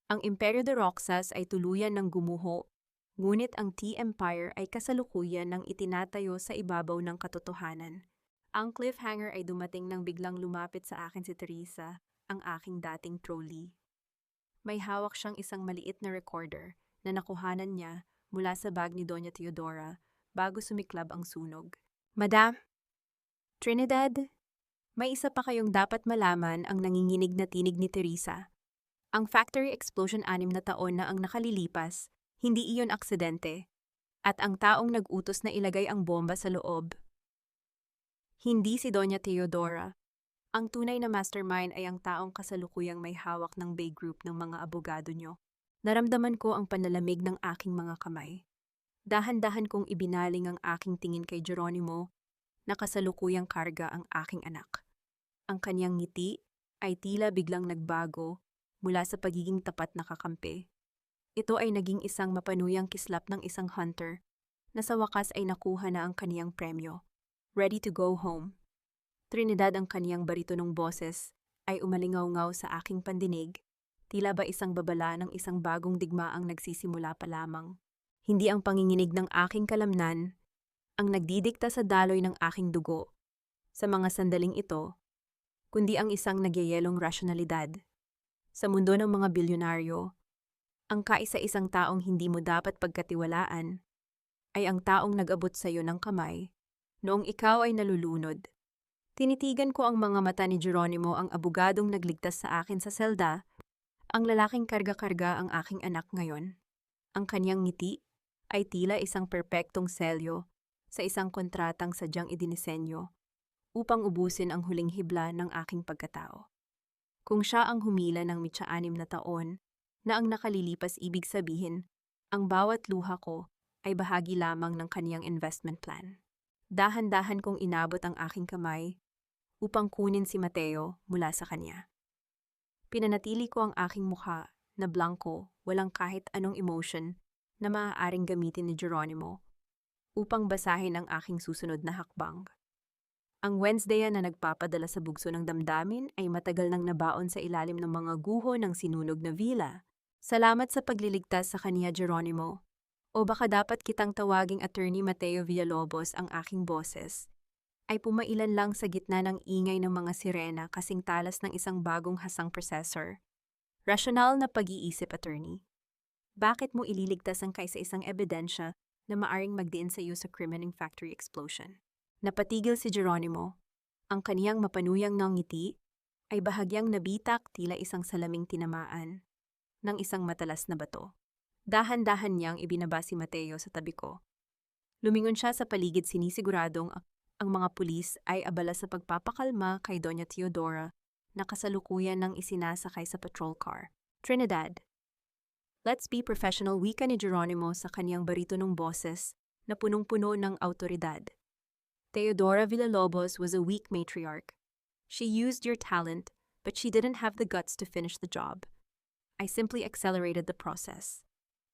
Speaker 1: Ang Imperio de Roxas ay tuluyan ng gumuho, ngunit ang T-Empire ay kasalukuyan ng itinatayo sa ibabaw ng katotohanan. Ang cliffhanger ay dumating nang biglang lumapit sa akin si Teresa, ang aking dating trolley. May hawak siyang isang maliit na recorder na nakuhanan niya mula sa bag ni Doña Teodora bago sumiklab ang sunog. Madam, Trinidad, may isa pa kayong dapat malaman, ang nanginginig na tinig ni Teresa. Ang factory explosion 6 na taon na ang nakalilipas, hindi iyon aksidente. At ang taong nag-utos na ilagay ang bomba sa loob, hindi si Doña Teodora. Ang tunay na mastermind ay ang taong kasalukuyang may hawak ng Bay Group ng mga abogado nyo. Naramdaman ko ang panlalamig ng aking mga kamay. Dahan-dahan kong ibinaling ang aking tingin kay Geronimo na kasalukuyang karga ang aking anak. Ang kanyang ngiti ay tila biglang nagbago mula sa pagiging tapat na kakampi. Ito ay naging isang mapanuyang kislap ng isang hunter na sa wakas ay nakuha na ang kaniyang premyo. Ready to go home. Trinidad, ang kaniyang baritonong boses ay umalingaw-ngaw sa aking pandinig, tila ba isang babala ng isang bagong digmaang nagsisimula pa lamang. Hindi ang panginginig ng aking kalamnan ang nagdidikta sa daloy ng aking dugo sa mga sandaling ito, kundi ang isang nagyayelong rasyonalidad. Sa mundo ng mga bilyonaryo, ang kaisa-isang taong hindi mo dapat pagkatiwalaan ay ang taong nag-abot sa iyo ng kamay noong ikaw ay nalulunod. Tinitigan ko ang mga mata ni Geronimo, ang abogadong nagligtas sa akin sa selda, ang lalaking karga-karga ang aking anak ngayon. Ang kanyang ngiti ay tila isang perpektong selyo sa isang kontratang sadyang idinisenyo upang ubusin ang huling hibla ng aking pagkatao. Kung siya ang humila ng 6 na taon na ang nakalilipas, ibig sabihin, ang bawat luha ko ay bahagi lamang ng kaniyang investment plan. Dahan-dahan kong inabot ang aking kamay upang kunin si Mateo mula sa kanya. Pinanatili ko ang aking mukha na blanco, walang kahit anong emotion na maaaring gamitin ni Geronimo upang basahin ang aking susunod na hakbang. Ang Wednesday na nagpapadala sa bugso ng damdamin ay matagal nang nabaon sa ilalim ng mga guho ng sinunog na villa. Salamat sa pagliligtas sa kaniya, Geronimo. O baka dapat kitang tawaging Attorney Mateo Villalobos, ang aking boses ay pumailan lang sa gitna ng ingay ng mga sirena kasing talas ng isang bagong hasang processor. Rasyonal na pag-iisip, attorney. Bakit mo ililigtas ang kaisa-isang ebidensya na maaring magdiin sa iyo sa krimen ng factory explosion. Napatigil si Geronimo. Ang kaniyang mapanuyang ng ngiti ay bahagyang nabitak tila isang salaming tinamaan ng isang matalas na bato. Dahan-dahan niyang ibinaba si Mateo sa tabi ko. Lumingon siya sa paligid sinisiguradong ang mga pulis ay abala sa pagpapakalma kay Doña Teodora na kasalukuyan ng isinasakay sa patrol car. Trinidad. Let's be professional, wika ni Geronimo sa kaniyang baritonong boses na punong-puno ng autoridad. Teodora Villalobos was a weak matriarch. She used your talent, but she didn't have the guts to finish the job. I simply accelerated the process.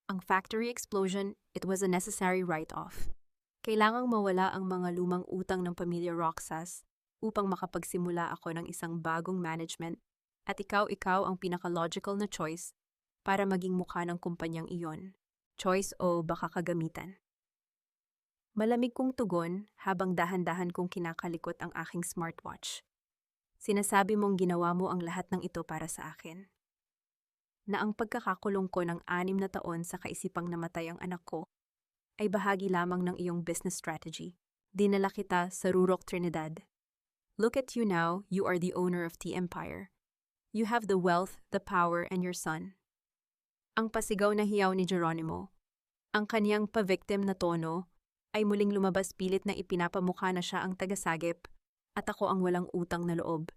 Speaker 1: Ang factory explosion, it was a necessary write-off. Kailangang mawala ang mga lumang utang ng pamilya Roxas upang makapagsimula ako ng isang bagong management at ikaw ang pinaka-logical na choice para maging mukha ng kumpanyang iyon. Choice o baka kagamitan. Malamig kong tugon habang dahan-dahan kong kinakalikot ang aking smartwatch. Sinasabi mong ginawa mo ang lahat ng ito para sa akin. Na ang pagkakakulong ko ng 6 na taon sa kaisipang namatay ang anak ko ay bahagi lamang ng iyong business strategy. Dinala kita sa Rurok, Trinidad. Look at you now, you are the owner of T-Empire. You have the wealth, the power, and your son. Ang pasigaw na hiyaw ni Geronimo, ang kaniyang pa-victim na tono, ay muling lumabas pilit na ipinapamukha na siya ang tagasagip at ako ang walang utang na loob.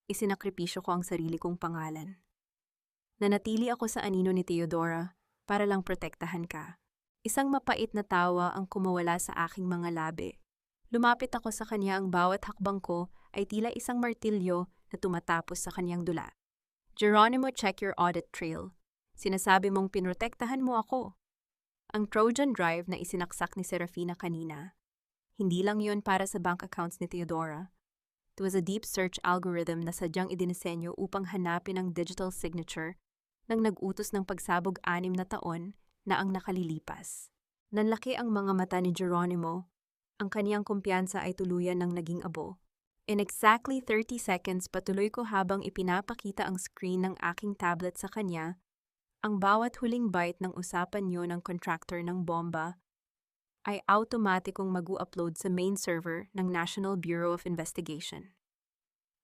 Speaker 1: Isinakripisyo ko ang sarili kong pangalan. Nanatili ako sa anino ni Teodora para lang protektahan ka. Isang mapait na tawa ang kumawala sa aking mga labi. Lumapit ako sa kanya, ang bawat hakbang ko ay tila isang martilyo na tumatapos sa kanyang dula. Geronimo, check your audit trail. Sinasabi mong pinrotektahan mo ako. Ang Trojan drive na isinaksak ni Serafina kanina, hindi lang yon para sa bank accounts ni Teodora. It was a deep search algorithm na sadyang idinisenyo upang hanapin ang digital signature ng nag-utos ng pagsabog 6 na taon na ang nakalilipas. Nanlaki ang mga mata ni Geronimo. Ang kaniyang kumpiyansa ay tuluyan ng naging abo. In exactly 30 seconds, patuloy ko habang ipinapakita ang screen ng aking tablet sa kanya. Ang bawat huling byte ng usapan niyo ng contractor ng bomba ay automatikong mag-u-upload sa main server ng National Bureau of Investigation.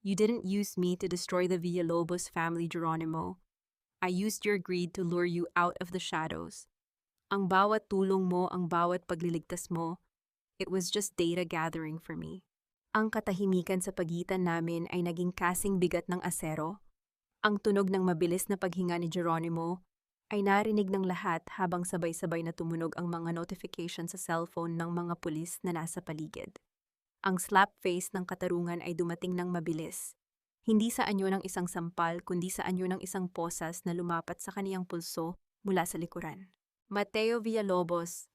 Speaker 1: You didn't use me to destroy the Villalobos family, Geronimo. I used your greed to lure you out of the shadows. Ang bawat tulong mo, ang bawat pagliligtas mo, it was just data gathering for me. Ang katahimikan sa pagitan namin ay naging kasing bigat ng asero. Ang tunog ng mabilis na paghinga ni Geronimo ay narinig ng lahat habang sabay-sabay na tumunog ang mga notification sa cellphone ng mga pulis na nasa paligid. Ang slap face ng katarungan ay dumating ng mabilis. Hindi sa anyo ng isang sampal, kundi sa anyo ng isang posas na lumapat sa kaniyang pulso mula sa likuran. Mateo Villalobos,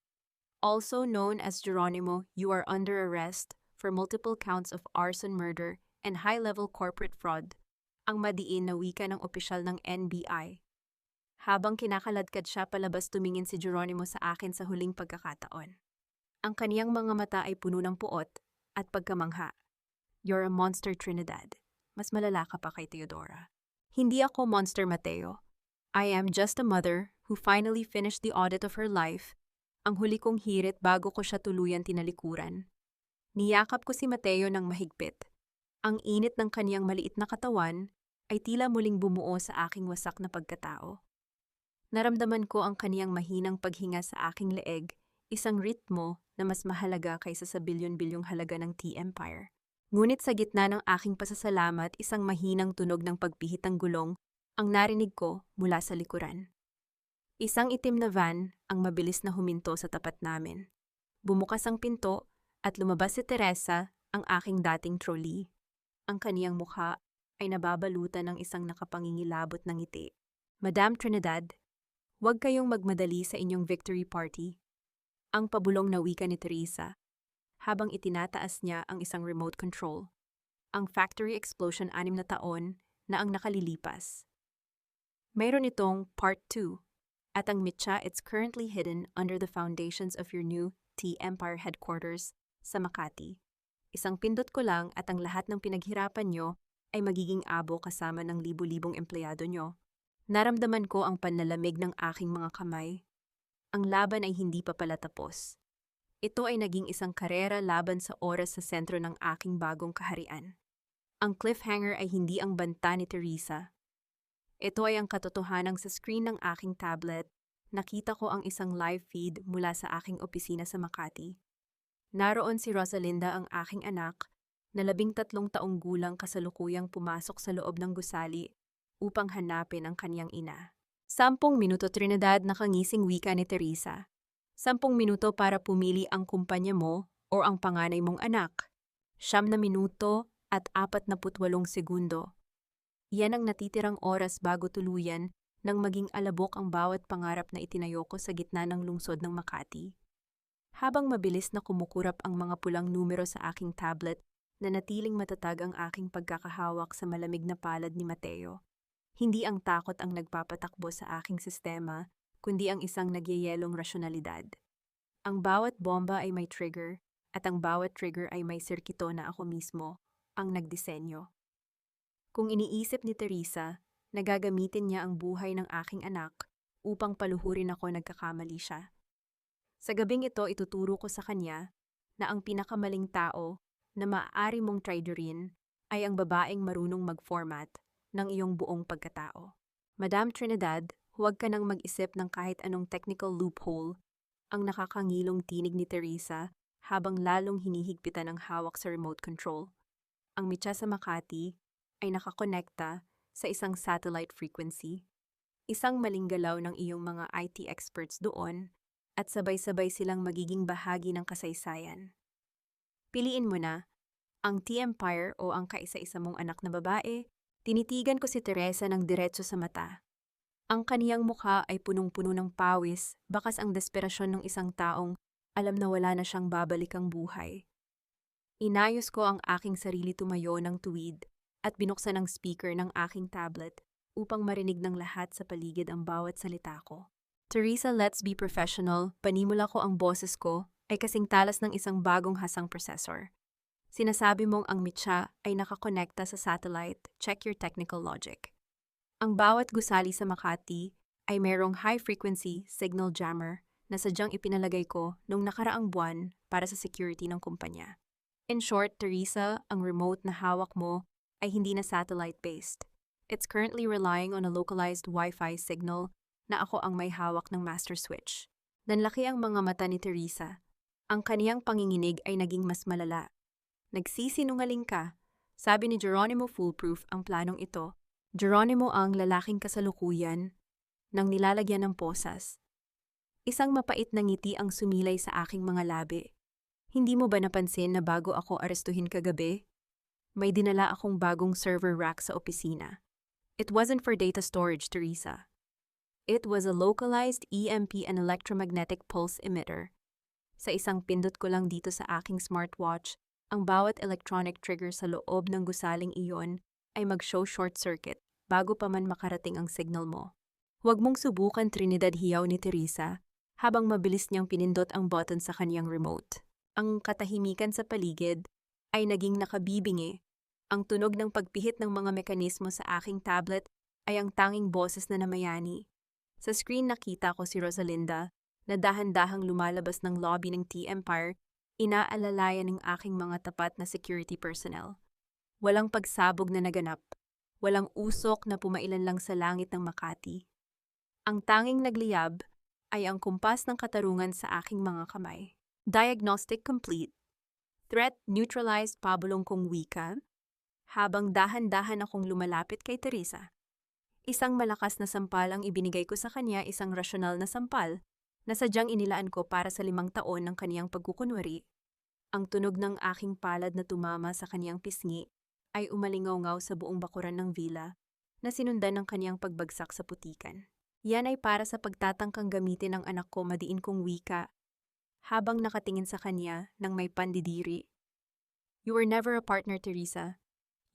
Speaker 1: also known as Geronimo, you are under arrest for multiple counts of arson, murder, and high-level corporate fraud. Ang madiin na wika ng opisyal ng NBI. Habang kinakaladkad siya palabas, tumingin si Geronimo sa akin sa huling pagkakataon. Ang kaniyang mga mata ay puno ng puot at pagkamangha. You're a monster, Trinidad. Mas malala ka pa kay Teodora. Hindi ako monster, Mateo. I am just a mother who finally finished the audit of her life. Ang huli kong hirit bago ko siya tuluyan tinalikuran. Niyakap ko si Mateo ng mahigpit. Ang init ng kaniyang maliit na katawan ay tila muling bumuo sa aking wasak na pagkatao. Naramdaman ko ang kaniyang mahinang paghinga sa aking leeg, isang ritmo na mas mahalaga kaysa sa bilyon-bilyong halaga ng T-Empire. Ngunit sa gitna ng aking pasasalamat, isang mahinang tunog ng pagpihit ng gulong ang narinig ko mula sa likuran. Isang itim na van ang mabilis na huminto sa tapat namin. Bumukas ang pinto at lumabas si Teresa, ang aking dating trolley. Ang kaniyang mukha ay nababalutan ng isang nakapangingilabot ng ngiti. Madam Trinidad, huwag kayong magmadali sa inyong victory party. Ang pabulong na wika ni Teresa, habang itinataas niya ang isang remote control. Ang factory explosion 6 na taon na ang nakalilipas. Mayroon itong Part 2, at ang mitya, it's currently hidden under the foundations of your new T-Empire headquarters sa Makati. Isang pindot ko lang at ang lahat ng pinaghirapan nyo ay magiging abo kasama ng libu-libong empleyado nyo. Naramdaman ko ang panlalamig ng aking mga kamay. Ang laban ay hindi pa pala tapos. Ito ay naging isang karera laban sa oras sa sentro ng aking bagong kaharian. Ang cliffhanger ay hindi ang banta ni Teresa. Ito ay ang katotohanang sa screen ng aking tablet. Nakita ko ang isang live feed mula sa aking opisina sa Makati. Naroon si Rosalinda, ang aking anak, na 13 taong gulang, kasalukuyang pumasok sa loob ng gusali upang hanapin ang kanyang ina. 10 minuto Trinidad, nakangising wika ni Teresa. 10 minuto para pumili ang kumpanya mo o ang panganay mong anak. 9 minuto at 48 segundo. Yan ang natitirang oras bago tuluyan nang maging alabok ang bawat pangarap na itinayo ko sa gitna ng lungsod ng Makati. Habang mabilis na kumukurap ang mga pulang numero sa aking tablet, nanatiling matatag ang aking pagkakahawak sa malamig na palad ni Mateo. Hindi ang takot ang nagpapatakbo sa aking sistema, kundi ang isang nagyayelong rasyonalidad. Ang bawat bomba ay may trigger, at ang bawat trigger ay may sirkito na ako mismo ang nagdisenyo. Kung iniisip ni Teresa na gagamitin niya ang buhay ng aking anak upang paluhurin ako, nagkakamali siya. Sa gabing ito, ituturo ko sa kanya na ang pinakamaling tao na maaari mong traidorin ay ang babaeng marunong mag-format ng iyong buong pagkatao. Madam Trinidad, huwag ka nang mag-isip ng kahit anong technical loophole, ang nakakangilong tinig ni Teresa habang lalong hinihigpitan ang hawak sa remote control. Ang mitya sa Makati ay nakakonekta sa isang satellite frequency. Isang maling galaw ng iyong mga IT experts doon at sabay-sabay silang magiging bahagi ng kasaysayan. Piliin mo na, ang T-Empire o ang kaisa-isa mong anak na babae. Tinitigan ko si Teresa ng diretso sa mata. Ang kaniyang mukha ay punong-puno ng pawis, bakas ang desperasyon ng isang taong alam na wala na siyang babalikang buhay. Inayos ko ang aking sarili, tumayo ng tuwid at binuksan ang speaker ng aking tablet upang marinig ng lahat sa paligid ang bawat salita ko. Teresa, let's be professional. Panimula ko, ang boses ko ay kasing talas ng isang bagong hasang processor. Sinasabi mong ang mitya ay nakakonekta sa satellite. Check your technical logic. Ang bawat gusali sa Makati ay merong high-frequency signal jammer na sadyang ipinalagay ko nung nakaraang buwan para sa security ng kumpanya. In short, Teresa, ang remote na hawak mo ay hindi na satellite-based. It's currently relying on a localized Wi-Fi signal na ako ang may hawak ng master switch. Nanlaki ang mga mata ni Teresa. Ang kaniyang panginginig ay naging mas malala. Nagsisinungaling ka. Sabi ni Geronimo, foolproof ang planong ito. Geronimo ang lalaking kasalukuyan nang nilalagyan ng posas. Isang mapait na ngiti ang sumilay sa aking mga labi. Hindi mo ba napansin na bago ako arestuhin kagabi, may dinala akong bagong server rack sa opisina? It wasn't for data storage, Teresa. It was a localized EMP and electromagnetic pulse emitter. Sa isang pindot ko lang dito sa aking smartwatch, ang bawat electronic trigger sa loob ng gusaling iyon ay mag-show short circuit bago pa man makarating ang signal mo. Huwag mong subukan, Trinidad, hiyaw ni Teresa habang mabilis niyang pinindot ang button sa kaniyang remote. Ang katahimikan sa paligid ay naging nakabibingi. Ang tunog ng pagpihit ng mga mekanismo sa aking tablet ay ang tanging boses na namayani. Sa screen nakita ko si Rosalinda na dahan-dahang lumalabas ng lobby ng T-Empire, inaalalayan ng aking mga tapat na security personnel. Walang pagsabog na naganap, walang usok na pumailan lang sa langit ng Makati. Ang tanging nagliyab ay ang kumpas ng katarungan sa aking mga kamay. Diagnostic complete. Threat neutralized, pabulong kong wika, habang dahan-dahan akong lumalapit kay Teresa. Isang malakas na sampal ang ibinigay ko sa kanya, isang rasyonal na sampal na sadyang inilaan ko para sa 5 taon ng kaniyang pagkukunwari. Ang tunog ng aking palad na tumama sa kaniyang pisngi ay umalingaw-ngaw sa buong bakuran ng villa na sinundan ng kaniyang pagbagsak sa putikan. Yan ay para sa pagtatangkang gamitin ng anak ko, madiin kong wika, habang nakatingin sa kanya ng may pandidiri. You were never a partner, Teresa.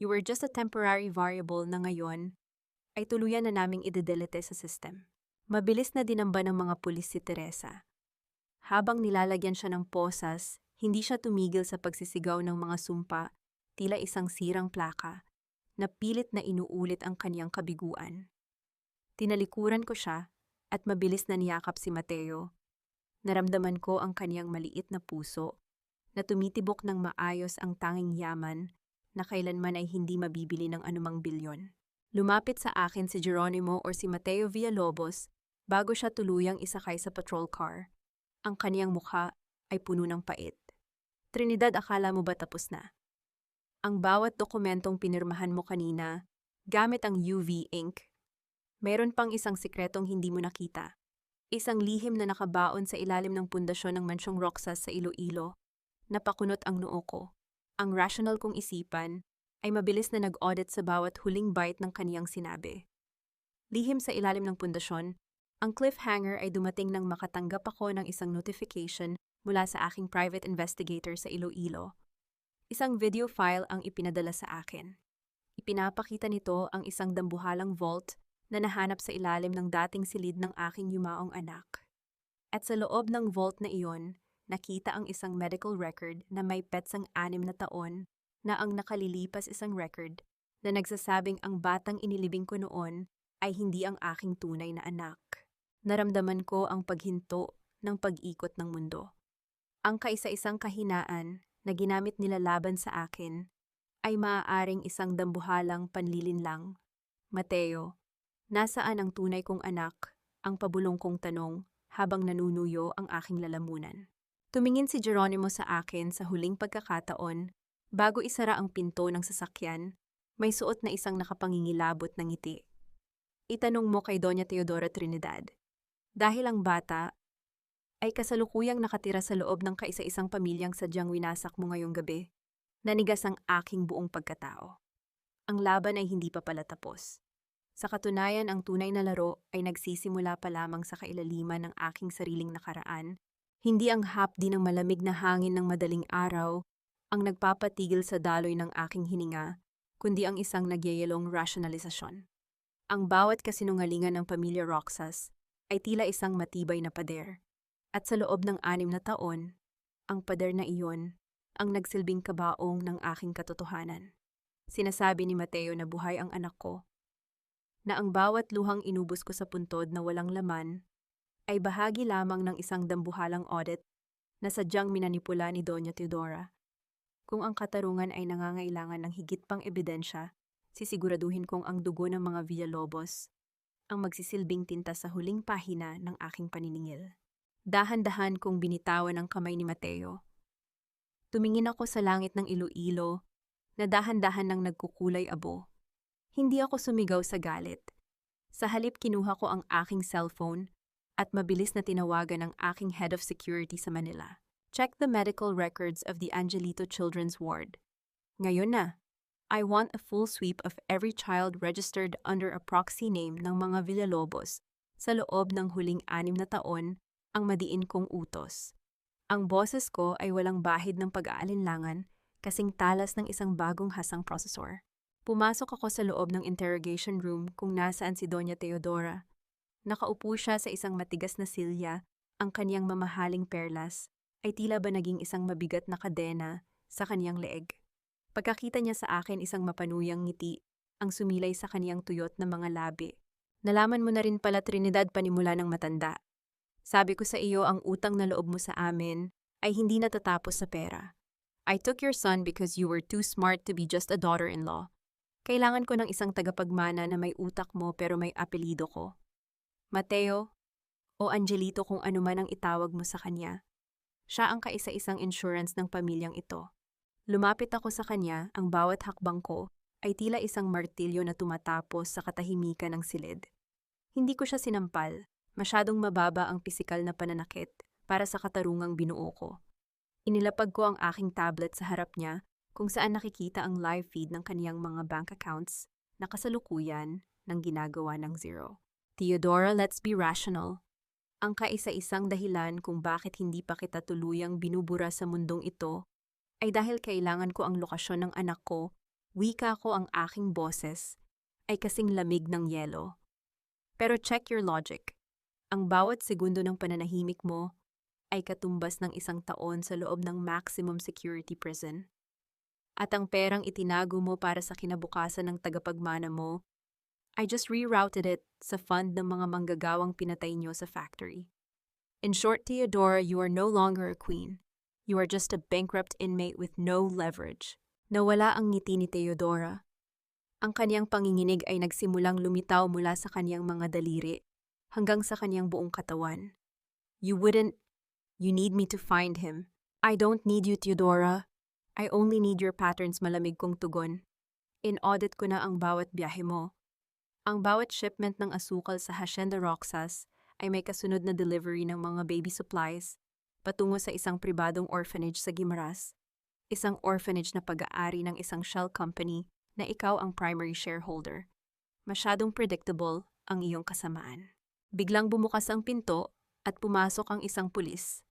Speaker 1: You were just a temporary variable na ngayon ay tuluyan na naming idedelete sa system. Mabilis na dinamba ng mga pulis si Teresa. Habang nilalagyan siya ng posas, hindi siya tumigil sa pagsisigaw ng mga sumpa, tila isang sirang plaka, na pilit na inuulit ang kaniyang kabiguan. Tinalikuran ko siya at mabilis na niyakap si Mateo Naramdaman ko ang kaniyang maliit na puso na tumitibok ng maayos ang tanging yaman na kailanman ay hindi mabibili ng anumang bilyon. Lumapit sa akin si Geronimo or si Mateo Villalobos bago siya tuluyang isakay sa patrol car. Ang kaniyang mukha ay puno ng pait. Trinidad, akala mo ba tapos na? Ang bawat dokumentong pinirmahan mo kanina, gamit ang UV ink, meron pang isang sikretong hindi mo nakita. Isang lihim na nakabaon sa ilalim ng pundasyon ng Mansyong Roxas sa Iloilo. Napakunot ang noo ko. Ang rational kong isipan ay mabilis na nag-audit sa bawat huling byte ng kaniyang sinabi. Lihim sa ilalim ng pundasyon, ang cliffhanger ay dumating nang makatanggap ako ng isang notification mula sa aking private investigator sa Iloilo. Isang video file ang ipinadala sa akin. Ipinapakita nito ang isang dambuhalang vault na nahanap sa ilalim ng dating silid ng aking yumaong anak. At sa loob ng vault na iyon, nakita ang isang medical record na may petsang 6 na taon na ang nakalilipas isang record na nagsasabing ang batang inilibing ko noon ay hindi ang aking tunay na anak. Naramdaman ko ang paghinto ng pag-ikot ng mundo. Ang kaisa-isang kahinaan na ginamit nila laban sa akin ay maaaring isang dambuhalang panlilinlang. Mateo, nasaan ang tunay kong anak? Ang pabulong kong tanong habang nanunuyo ang aking lalamunan. Tumingin si Geronimo sa akin sa huling pagkakataon bago isara ang pinto ng sasakyan. May suot na isang nakapangingilabot na ngiti. Itanong mo kay Doña Teodora Trinidad. Dahil ang bata ay kasalukuyang nakatira sa loob ng kaisa-isang pamilyang sadyang winasak mo ngayong gabi, nanigas ang aking buong pagkatao. Ang laban ay hindi pa pala tapos. Sa katunayan, ang tunay na laro ay nagsisimula pa lamang sa kailaliman ng aking sariling nakaraan. Hindi ang hapdi ng malamig na hangin ng madaling araw ang nagpapatigil sa daloy ng aking hininga, kundi ang isang nagyayelong rasyonalisasyon. Ang bawat kasinungalingan ng pamilya Roxas ay tila isang matibay na pader. At sa loob ng 6 na taon, ang pader na iyon ang nagsilbing kabaong ng aking katotohanan. Sinasabi ni Mateo na buhay ang anak ko, na ang bawat luhang inubos ko sa puntod na walang laman ay bahagi lamang ng isang dambuhalang audit na sadyang minanipula ni Doña Teodora. Kung ang katarungan ay nangangailangan ng higit pang ebidensya, sisiguraduhin kong ang dugo ng mga Villalobos ang magsisilbing tinta sa huling pahina ng aking paniningil. Dahan-dahan kong binitawan ang kamay ni Mateo. Tumingin ako sa langit ng Iloilo na dahan-dahan nang nagkukulay abo. Hindi ako sumigaw sa galit. Sa halip kinuha ko ang aking cellphone at mabilis na tinawagan ang aking head of security sa Manila. Check the medical records of the Angelito Children's Ward. Ngayon na, I want a full sweep of every child registered under a proxy name ng mga Villalobos sa loob ng huling 6 na taon ang madiin kong utos. Ang boses ko ay walang bahid ng pag-aalinlangan kasing talas ng isang bagong hasang processor. Pumasok ako sa loob ng interrogation room kung nasaan si Doña Teodora. Nakaupo siya sa isang matigas na silya, ang kaniyang mamahaling perlas ay tila ba naging isang mabigat na kadena sa kaniyang leeg. Pagkakita niya sa akin, isang mapanuyang ngiti ang sumilay sa kaniyang tuyot na mga labi. Nalaman mo na rin pala, Trinidad, panimula ng matanda. Sabi ko sa iyo, ang utang na loob mo sa amin ay hindi natatapos sa pera. I took your son because you were too smart to be just a daughter-in-law. Kailangan ko ng isang tagapagmana na may utak mo pero may apelido ko. Mateo o Angelito, kung ano man ang itawag mo sa kanya. Siya ang kaisa-isang insurance ng pamilyang ito. Lumapit ako sa kanya, ang bawat hakbang ko ay tila isang martilyo na tumatapos sa katahimikan ng silid. Hindi ko siya sinampal, masyadong mababa ang pisikal na pananakit para sa katarungang binuo ko. Inilapag ko ang aking tablet sa harap niya kung saan nakikita ang live feed ng kaniyang mga bank accounts na kasalukuyan ng ginagawa ng zero. Teodora, let's be rational. Ang kaisa-isang dahilan kung bakit hindi pa kita tuluyang binubura sa mundong ito ay dahil kailangan ko ang lokasyon ng anak ko, wika ko ang aking boses, ay kasing lamig ng yelo. Pero check your logic. Ang bawat segundo ng pananahimik mo ay katumbas ng 1 taon sa loob ng maximum security prison. At ang perang itinago mo para sa kinabukasan ng tagapagmana mo, I just rerouted it sa fund ng mga manggagawang pinatay nyo sa factory. In short, Theodora, you are no longer a queen. You are just a bankrupt inmate with no leverage. Nawala ang ngiti ni Theodora. Ang kaniyang panginginig ay nagsimulang lumitaw mula sa kaniyang mga daliri hanggang sa kaniyang buong katawan. You need me to find him. I don't need you, Theodora. I only need your pattern's malamig kong tugon. In-audit ko na ang bawat biyahe mo. Ang bawat shipment ng asukal sa Hacienda Roxas ay may kasunod na delivery ng mga baby supplies patungo sa isang pribadong orphanage sa Guimaras. Isang orphanage na pag-aari ng isang shell company na ikaw ang primary shareholder. Masyadong predictable ang iyong kasamaan. Biglang bumukas ang pinto at pumasok ang isang pulis.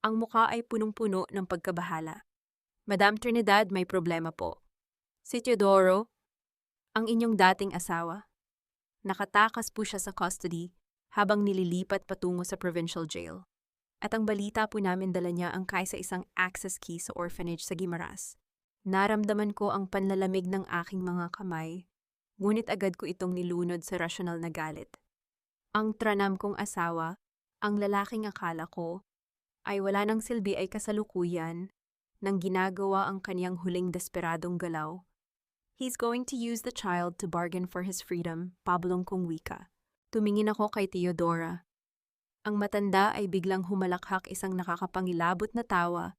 Speaker 1: Ang mukha ay punong-puno ng pagkabahala. Madam Trinidad, may problema po. Si Teodoro, ang inyong dating asawa. Nakatakas po siya sa custody habang nililipat patungo sa provincial jail. At ang balita po namin dala niya ang kaisa-isang access key sa orphanage sa Guimaras. Naramdaman ko ang panlalamig ng aking mga kamay, ngunit agad ko itong nilunod sa rasyonal na galit. Ang tranam kong asawa, ang lalaking akala ko, ay wala ng silbi ay kasalukuyan nang ginagawa ang kaniyang huling desperadong galaw. He's going to use the child to bargain for his freedom, pablong kong wika. Tumingin ako kay Theodora. Ang matanda ay biglang humalakhak isang nakakapangilabot na tawa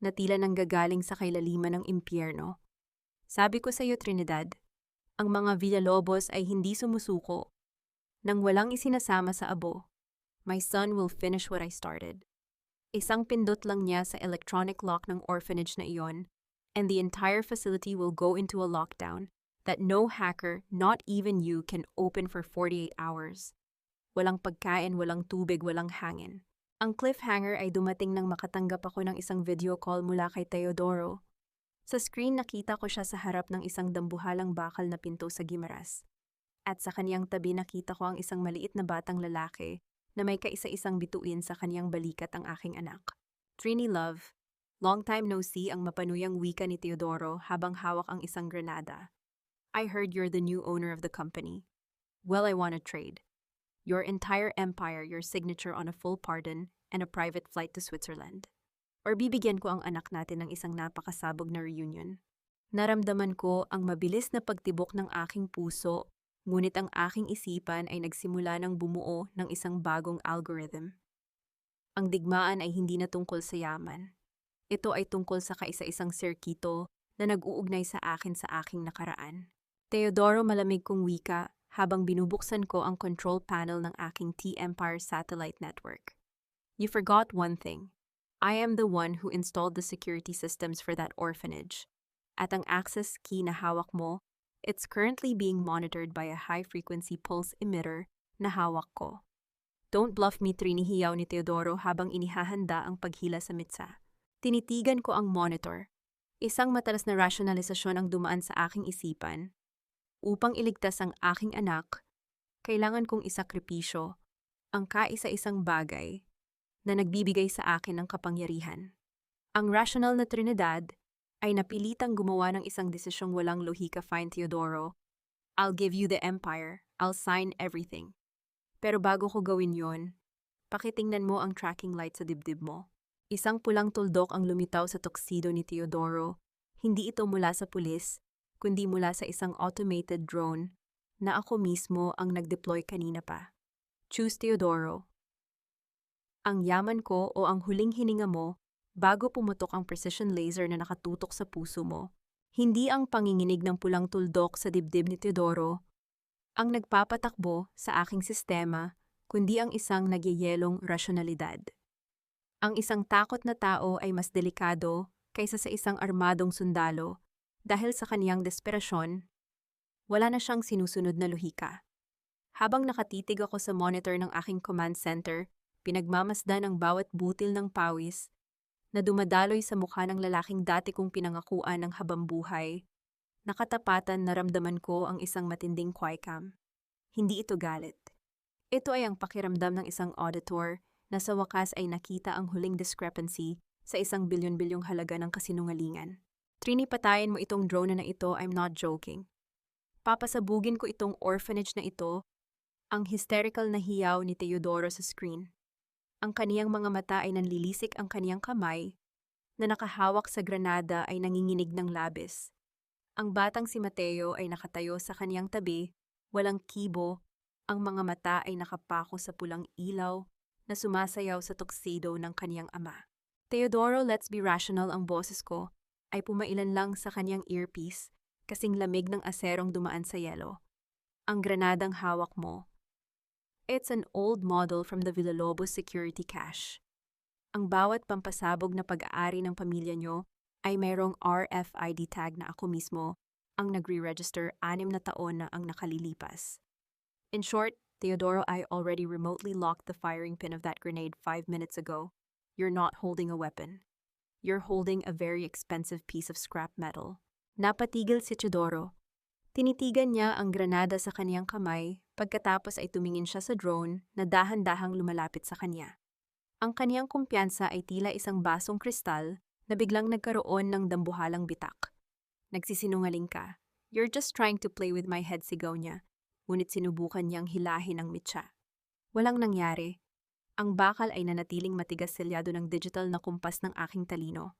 Speaker 1: na tila nanggagaling sa kailaliman ng impyerno. Sabi ko sa iyo, Trinidad, ang mga Villalobos ay hindi sumusuko. Nang walang isinasama sa abo, my son will finish what I started. Isang pindot lang niya sa electronic lock ng orphanage na iyon, and the entire facility will go into a lockdown that no hacker, not even you, can open for 48 hours. Walang pagkain, walang tubig, walang hangin. Ang cliffhanger ay dumating nang makatanggap ako ng isang video call mula kay Teodoro. Sa screen nakita ko siya sa harap ng isang dambuhalang bakal na pinto sa Guimaras. At sa kaniyang tabi nakita ko ang isang maliit na batang lalaki na may kaisa-isang bituin sa kaniyang balikat ang aking anak. Trini love, long time no see ang mapanuyang wika ni Teodoro habang hawak ang isang granada. I heard you're the new owner of the company. Well, I want to trade. Your entire empire, your signature on a full pardon, and a private flight to Switzerland. Or bibigyan ko ang anak natin ng isang napakasabog na reunion. Naramdaman ko ang mabilis na pagtibok ng aking puso, ngunit ang aking isipan ay nagsimula ng bumuo ng isang bagong algorithm. Ang digmaan ay hindi na tungkol sa yaman. Ito ay tungkol sa kaisa-isang sirkito na nag-uugnay sa aking nakaraan. Teodoro, malamig kong wika, habang binubuksan ko ang control panel ng aking T-Empire satellite network. You forgot one thing. I am the one who installed the security systems for that orphanage. At ang access key na hawak mo, it's currently being monitored by a high-frequency pulse emitter na hawak ko. Don't bluff me, trinihiyaw ni Teodoro habang inihahanda ang paghila sa mitsa. Tinitigan ko ang monitor. Isang matalas na rasyonalisasyon ang dumaan sa aking isipan. Upang iligtas ang aking anak, kailangan kong isakripisyo ang kaisa-isang bagay na nagbibigay sa akin ng kapangyarihan. Ang rational na Trinidad ay napilitang gumawa ng isang desisyong walang lohika. Fine, Teodoro. I'll give you the empire. I'll sign everything. Pero bago ko gawin yon, pakitingnan mo ang tracking light sa dibdib mo. Isang pulang tuldok ang lumitaw sa tuxedo ni Teodoro. Hindi ito mula sa pulis, kundi mula sa isang automated drone na ako mismo ang nag-deploy kanina pa. Choose, Teodoro. Ang yaman ko o ang huling hininga mo bago pumutok ang precision laser na nakatutok sa puso mo. Hindi ang panginginig ng pulang tuldok sa dibdib ni Teodoro ang nagpapatakbo sa aking sistema, kundi ang isang nagyayelong rasyonalidad. Ang isang takot na tao ay mas delikado kaysa sa isang armadong sundalo. Dahil sa kaniyang desperasyon, wala na siyang sinusunod na lohika. Habang nakatitig ako sa monitor ng aking command center, pinagmamasdan ang bawat butil ng pawis na dumadaloy sa mukha ng lalaking dati kong pinangakuan ng habambuhay. Nakatapatan naramdaman ko ang isang matinding kwikam. Hindi ito galit. Ito ay ang pakiramdam ng isang auditor na sa wakas ay nakita ang huling discrepancy sa isang bilyon-bilyong halaga ng kasinungalingan. Trini, patayin mo itong drone na ito, I'm not joking. Papasabugin ko itong orphanage na ito, ang hysterical na hiyaw ni Teodoro sa screen. Ang kaniyang mga mata ay nanlilisik, ang kaniyang kamay na nakahawak sa granada ay nanginginig ng labis. Ang batang si Mateo ay nakatayo sa kaniyang tabi, walang kibo, ang mga mata ay nakapako sa pulang ilaw na sumasayaw sa tuxedo ng kaniyang ama. Teodoro, let's be rational, ang boses ko ay pumailan lang sa kaniyang earpiece, kasing lamig ng aserong dumaan sa yelo. Ang granadang hawak mo, it's an old model from the Villalobos security cache. Ang bawat pampasabog na pag-aari ng pamilya nyo ay mayroong RFID tag na ako mismo ang nagre-register 6 na taon na ang nakalilipas. In short, Teodoro, I already remotely locked the firing pin of that grenade 5 minutes ago. You're not holding a weapon. You're holding a very expensive piece of scrap metal. Napatigil si Teodoro. Tinitigan niya ang granada sa kaniyang kamay, pagkatapos ay tumingin siya sa drone na dahan-dahang lumalapit sa kanya. Ang kaniyang kumpiyansa ay tila isang basong kristal na biglang nagkaroon ng dambuhalang bitak. Nagsisinungaling ka. You're just trying to play with my head, sigaw niya. Ngunit sinubukan niyang hilahin ang mitsa. Walang nangyari. Ang bakal ay nanatiling matigas selyado ng digital na kumpas ng aking talino.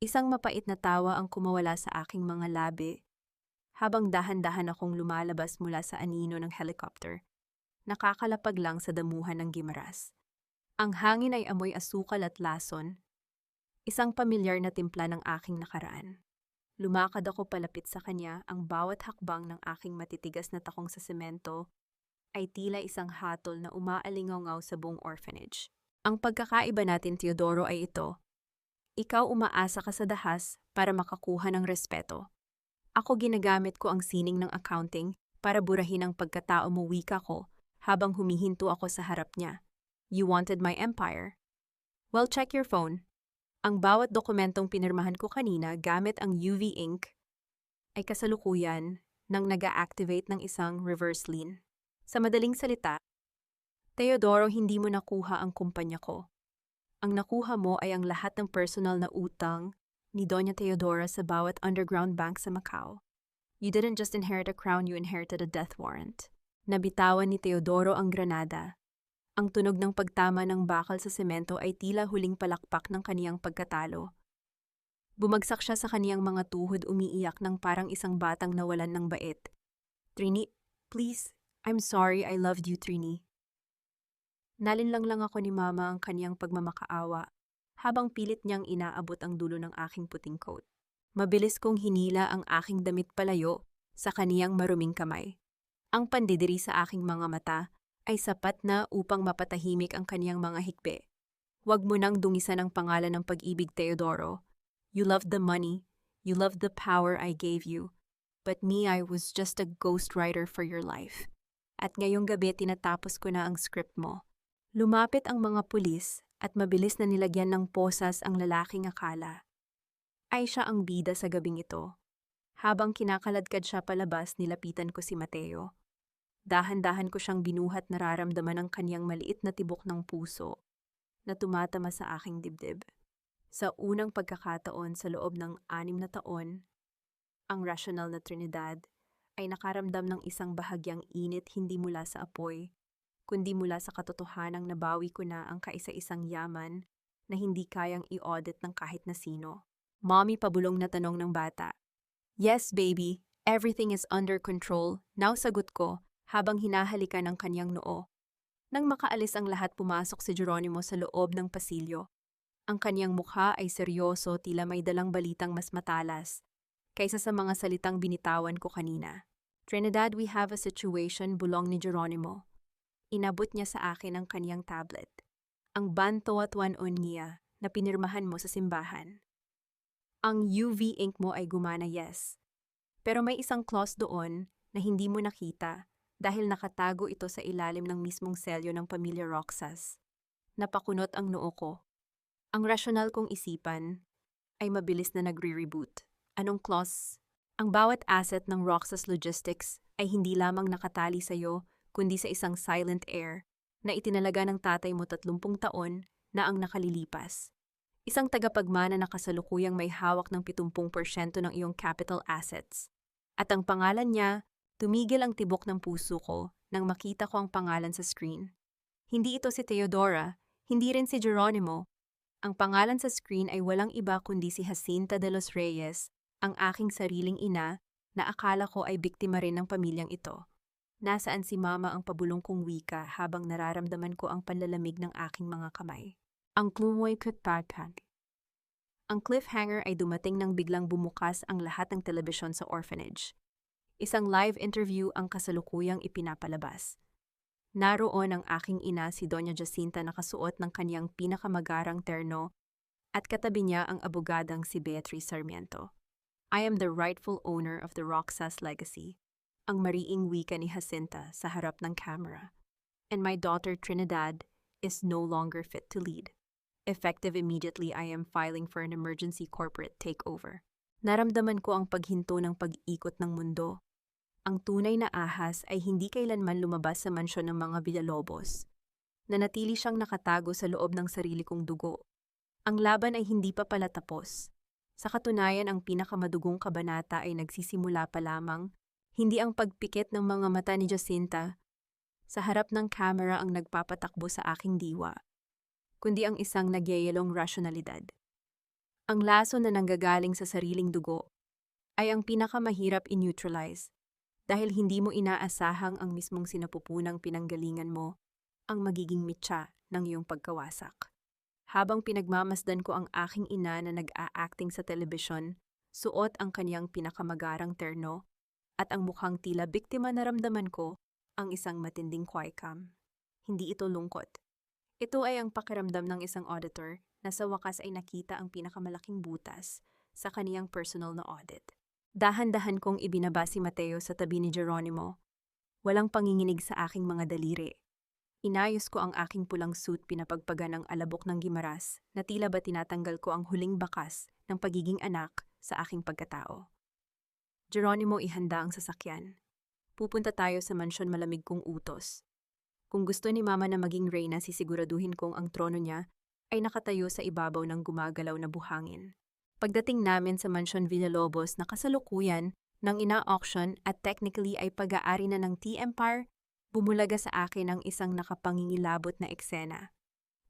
Speaker 1: Isang mapait na tawa ang kumawala sa aking mga labi habang dahan-dahan akong lumalabas mula sa anino ng helicopter. Nakakalapag lang sa damuhan ng gimaras. Ang hangin ay amoy asukal at lason, isang pamilyar na timpla ng aking nakaraan. Lumakad ako palapit sa kanya, ang bawat hakbang ng aking matitigas na takong sa semento ay tila isang hatol na umaalingaw sa buong orphanage. Ang pagkakaiba natin, Teodoro, ay ito. Ikaw umaasa ka sa dahas para makakuha ng respeto. Ako ginagamit ko ang sining ng accounting para burahin ang pagkatao mo, wika ko, habang humihinto ako sa harap niya. You wanted my empire? Well, check your phone. Ang bawat dokumentong pinirmahan ko kanina gamit ang UV ink ay kasalukuyan nang nag-activate ng isang reverse lien. Sa madaling salita, Teodoro, hindi mo nakuha ang kumpanya ko. Ang nakuha mo ay ang lahat ng personal na utang ni Doña Teodora sa bawat underground bank sa Macau. You didn't just inherit a crown, you inherited a death warrant. Nabitawan ni Teodoro ang granada. Ang tunog ng pagtama ng bakal sa semento ay tila huling palakpak ng kaniyang pagkatalo. Bumagsak siya sa kaniyang mga tuhod, umiiyak ng parang isang batang nawalan ng bait. Trini, please, I'm sorry, I loved you, Trini. Nalinlang lang ako ni Mama ang kaniyang pagmamakaawa habang pilit niyang inaabot ang dulo ng aking puting coat. Mabilis kong hinila ang aking damit palayo sa kaniyang maruming kamay. Ang pandidiri sa aking mga mata ay sapat na upang mapatahimik ang kaniyang mga hikbi. Huwag mo nang dungisan ang pangalan ng pag-ibig, Teodoro. You loved the money, you loved the power I gave you, but me, I was just a ghostwriter for your life. At ngayong gabi tinatapos ko na ang script mo. Lumapit ang mga pulis at mabilis na nilagyan ng posas ang lalaking akala ay siya ang bida sa gabing ito. Habang kinakaladkad siya palabas, nilapitan ko si Mateo. Dahan-dahan ko siyang binuhat, nararamdaman ang kaniyang maliit na tibok ng puso na tumatama sa aking dibdib. Sa unang pagkakataon sa loob ng 6 na taon, ang rasyonal na Trinidad ay nakaramdam ng isang bahagyang init, hindi mula sa apoy, kundi mula sa katotohanang nabawi ko na ang kaisa-isang yaman na hindi kayang i-audit ng kahit na sino. Mommy, pabulong na tanong ng bata. Yes, baby, everything is under control. Now sagot ko habang hinahalikan ng kaniyang noo. Nang makaalis ang lahat, pumasok si Geronimo sa loob ng pasilyo. Ang kaniyang mukha ay seryoso, tila may dalang balitang mas matalas kaysa sa mga salitang binitawan ko kanina. Trinidad, we have a situation, bulong ni Geronimo. Inabot niya sa akin ang kaniyang tablet. Ang Bantoatuan Unia na pinirmahan mo sa simbahan. Ang UV ink mo ay gumana, yes. Pero may isang clause doon na hindi mo nakita dahil nakatago ito sa ilalim ng mismong selyo ng pamilya Roxas. Napakunot ang noo ko. Ang rasyonal kong isipan ay mabilis na nagre-reboot. Anong clause? Ang bawat asset ng Roxas Logistics ay hindi lamang nakatali sa iyo, kundi sa isang silent heir na itinalaga ng tatay mo 30 taon na ang nakalilipas. Isang tagapagmana na kasalukuyang may hawak ng 70% ng iyong capital assets. At ang pangalan niya, tumigil ang tibok ng puso ko nang makita ko ang pangalan sa screen. Hindi ito si Teodora, Hindi rin si Geronimo. Ang pangalan sa screen ay walang iba kundi si Jacinta de los Reyes, ang aking sariling ina, na akala ko ay biktima rin ng pamilyang ito. Nasaan si Mama ang pabulong kong wika habang nararamdaman ko ang panlalamig ng aking mga kamay. Ang klumoy kutpagpag. Ang cliffhanger ay dumating nang biglang bumukas ang lahat ng telebisyon sa orphanage. Isang live interview ang kasalukuyang ipinapalabas. Naroon ang aking ina si Doña Jacinta nakasuot ng kanyang pinakamagarang terno at katabi niya ang abogadang si Beatriz Sarmiento. I am the rightful owner of the Roxas legacy, ang mariing wika ni Jacinta sa harap ng camera. And my daughter Trinidad is no longer fit to lead. Effective immediately, I am filing for an emergency corporate takeover. Naramdaman ko ang paghinto ng pag-ikot ng mundo. Ang tunay na ahas ay hindi kailanman lumabas sa mansyon ng mga Villalobos. Nanatili siyang nakatago sa loob ng sarili kong dugo. Ang laban ay hindi pa pala tapos. Sa katunayan, ang pinakamadugong kabanata ay nagsisimula pa lamang. Hindi ang pagpikit ng mga mata ni Jacinta sa harap ng camera ang nagpapatakbo sa aking diwa, kundi ang isang nagyayelong rasyonalidad. Ang laso na nanggagaling sa sariling dugo ay ang pinakamahirap i-neutralize dahil hindi mo inaasahang ang mismong sinapupunang pinanggalingan mo ang magiging mitya ng iyong pagkawasak. Habang pinagmamasdan ko ang aking ina na nag-a-acting sa telebisyon, suot ang kanyang pinakamagarang terno at ang mukhang tila biktima, naramdaman ko ang isang matinding kwikam. Hindi ito lungkot. Ito ay ang pakiramdam ng isang auditor na sa wakas ay nakita ang pinakamalaking butas sa kaniyang personal na audit. Dahan-dahan kong ibinaba si Mateo sa tabi ni Geronimo. Walang panginginig sa aking mga daliri. Inayos ko ang aking pulang suit, pinapagpagan ng alabok ng gimaras na tila ba tinatanggal ko ang huling bakas ng pagiging anak sa aking pagkatao. Geronimo, ihanda ang sasakyan. Pupunta tayo sa mansyon, malamig kong utos. Kung gusto ni Mama na maging reyna, sisiguraduhin kong ang trono niya ay nakatayo sa ibabaw ng gumagalaw na buhangin. Pagdating namin sa Mansyon Villalobos na kasalukuyan ng ina-auction at technically ay pag-aari na ng T-Empire, bumulaga sa akin ang isang nakapangingilabot na eksena.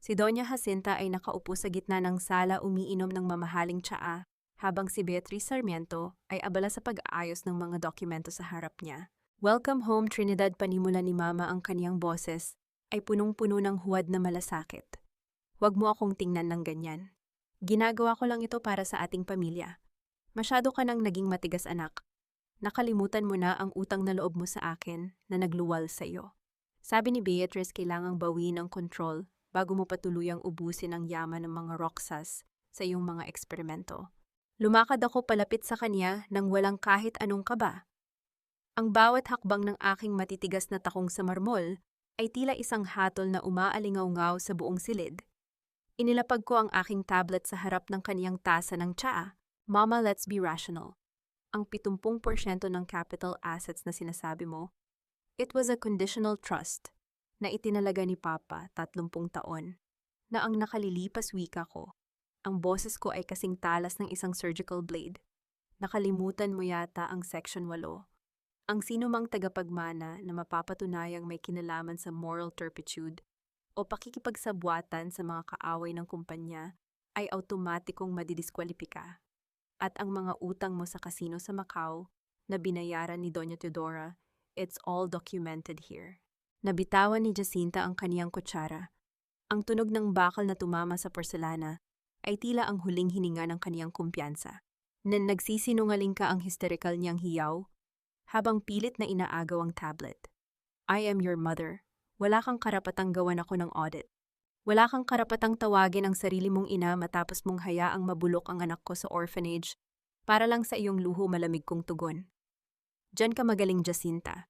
Speaker 1: Si Doña Jacinta ay nakaupo sa gitna ng sala, umiinom ng mamahaling tsaa, habang si Beatriz Sarmiento ay abala sa pag-aayos ng mga dokumento sa harap niya. Welcome home, Trinidad, panimula ni Mama. Ang kaniyang boses ay punong-puno ng huwad na malasakit. Huwag mo akong tingnan ng ganyan. Ginagawa ko lang ito para sa ating pamilya. Masyado ka nang naging matigas, anak. Nakalimutan mo na ang utang na loob mo sa akin na nagluwal sa iyo. Sabi ni Beatriz, kailangang bawiin ang control bago mo patuluyang ubusin ang yaman ng mga Roxas sa iyong mga eksperimento. Lumakad ako palapit sa kanya nang walang kahit anong kaba. Ang bawat hakbang ng aking matitigas na takong sa marmol ay tila isang hatol na umaalingaw-ngaw sa buong silid. Inilapag ko ang aking tablet sa harap ng kaniyang tasa ng tsaa. Mama, let's be rational. Ang 70% ng capital assets na sinasabi mo, it was a conditional trust na itinalaga ni Papa 30 taon, na ang nakalilipas, wika ko. Ang boses ko ay kasing talas ng isang surgical blade. Nakalimutan mo yata ang Section 8. Ang sinumang tagapagmana na mapapatunayang may kinalaman sa moral turpitude o pakikipagsabwatan sa mga kaaway ng kumpanya ay automatikong madidiskwalipika. At ang mga utang mo sa kasino sa Macau na binayaran ni Doña Teodora, it's all documented here. Nabitawan ni Jacinta ang kaniyang kutsara. Ang tunog ng bakal na tumama sa porselana ay tila ang huling hininga ng kaniyang kumpiyansa. Nagsisinungaling ka, ang hysterical niyang hiyaw, habang pilit na inaagaw ang tablet. I am your mother. Wala kang karapatang gawan ako ng audit. Wala kang karapatang tawagin ang sarili mong ina matapos mong hayaang mabulok ang anak ko sa orphanage para lang sa iyong luho, malamig kong tugon. Diyan ka magaling, Jacinta.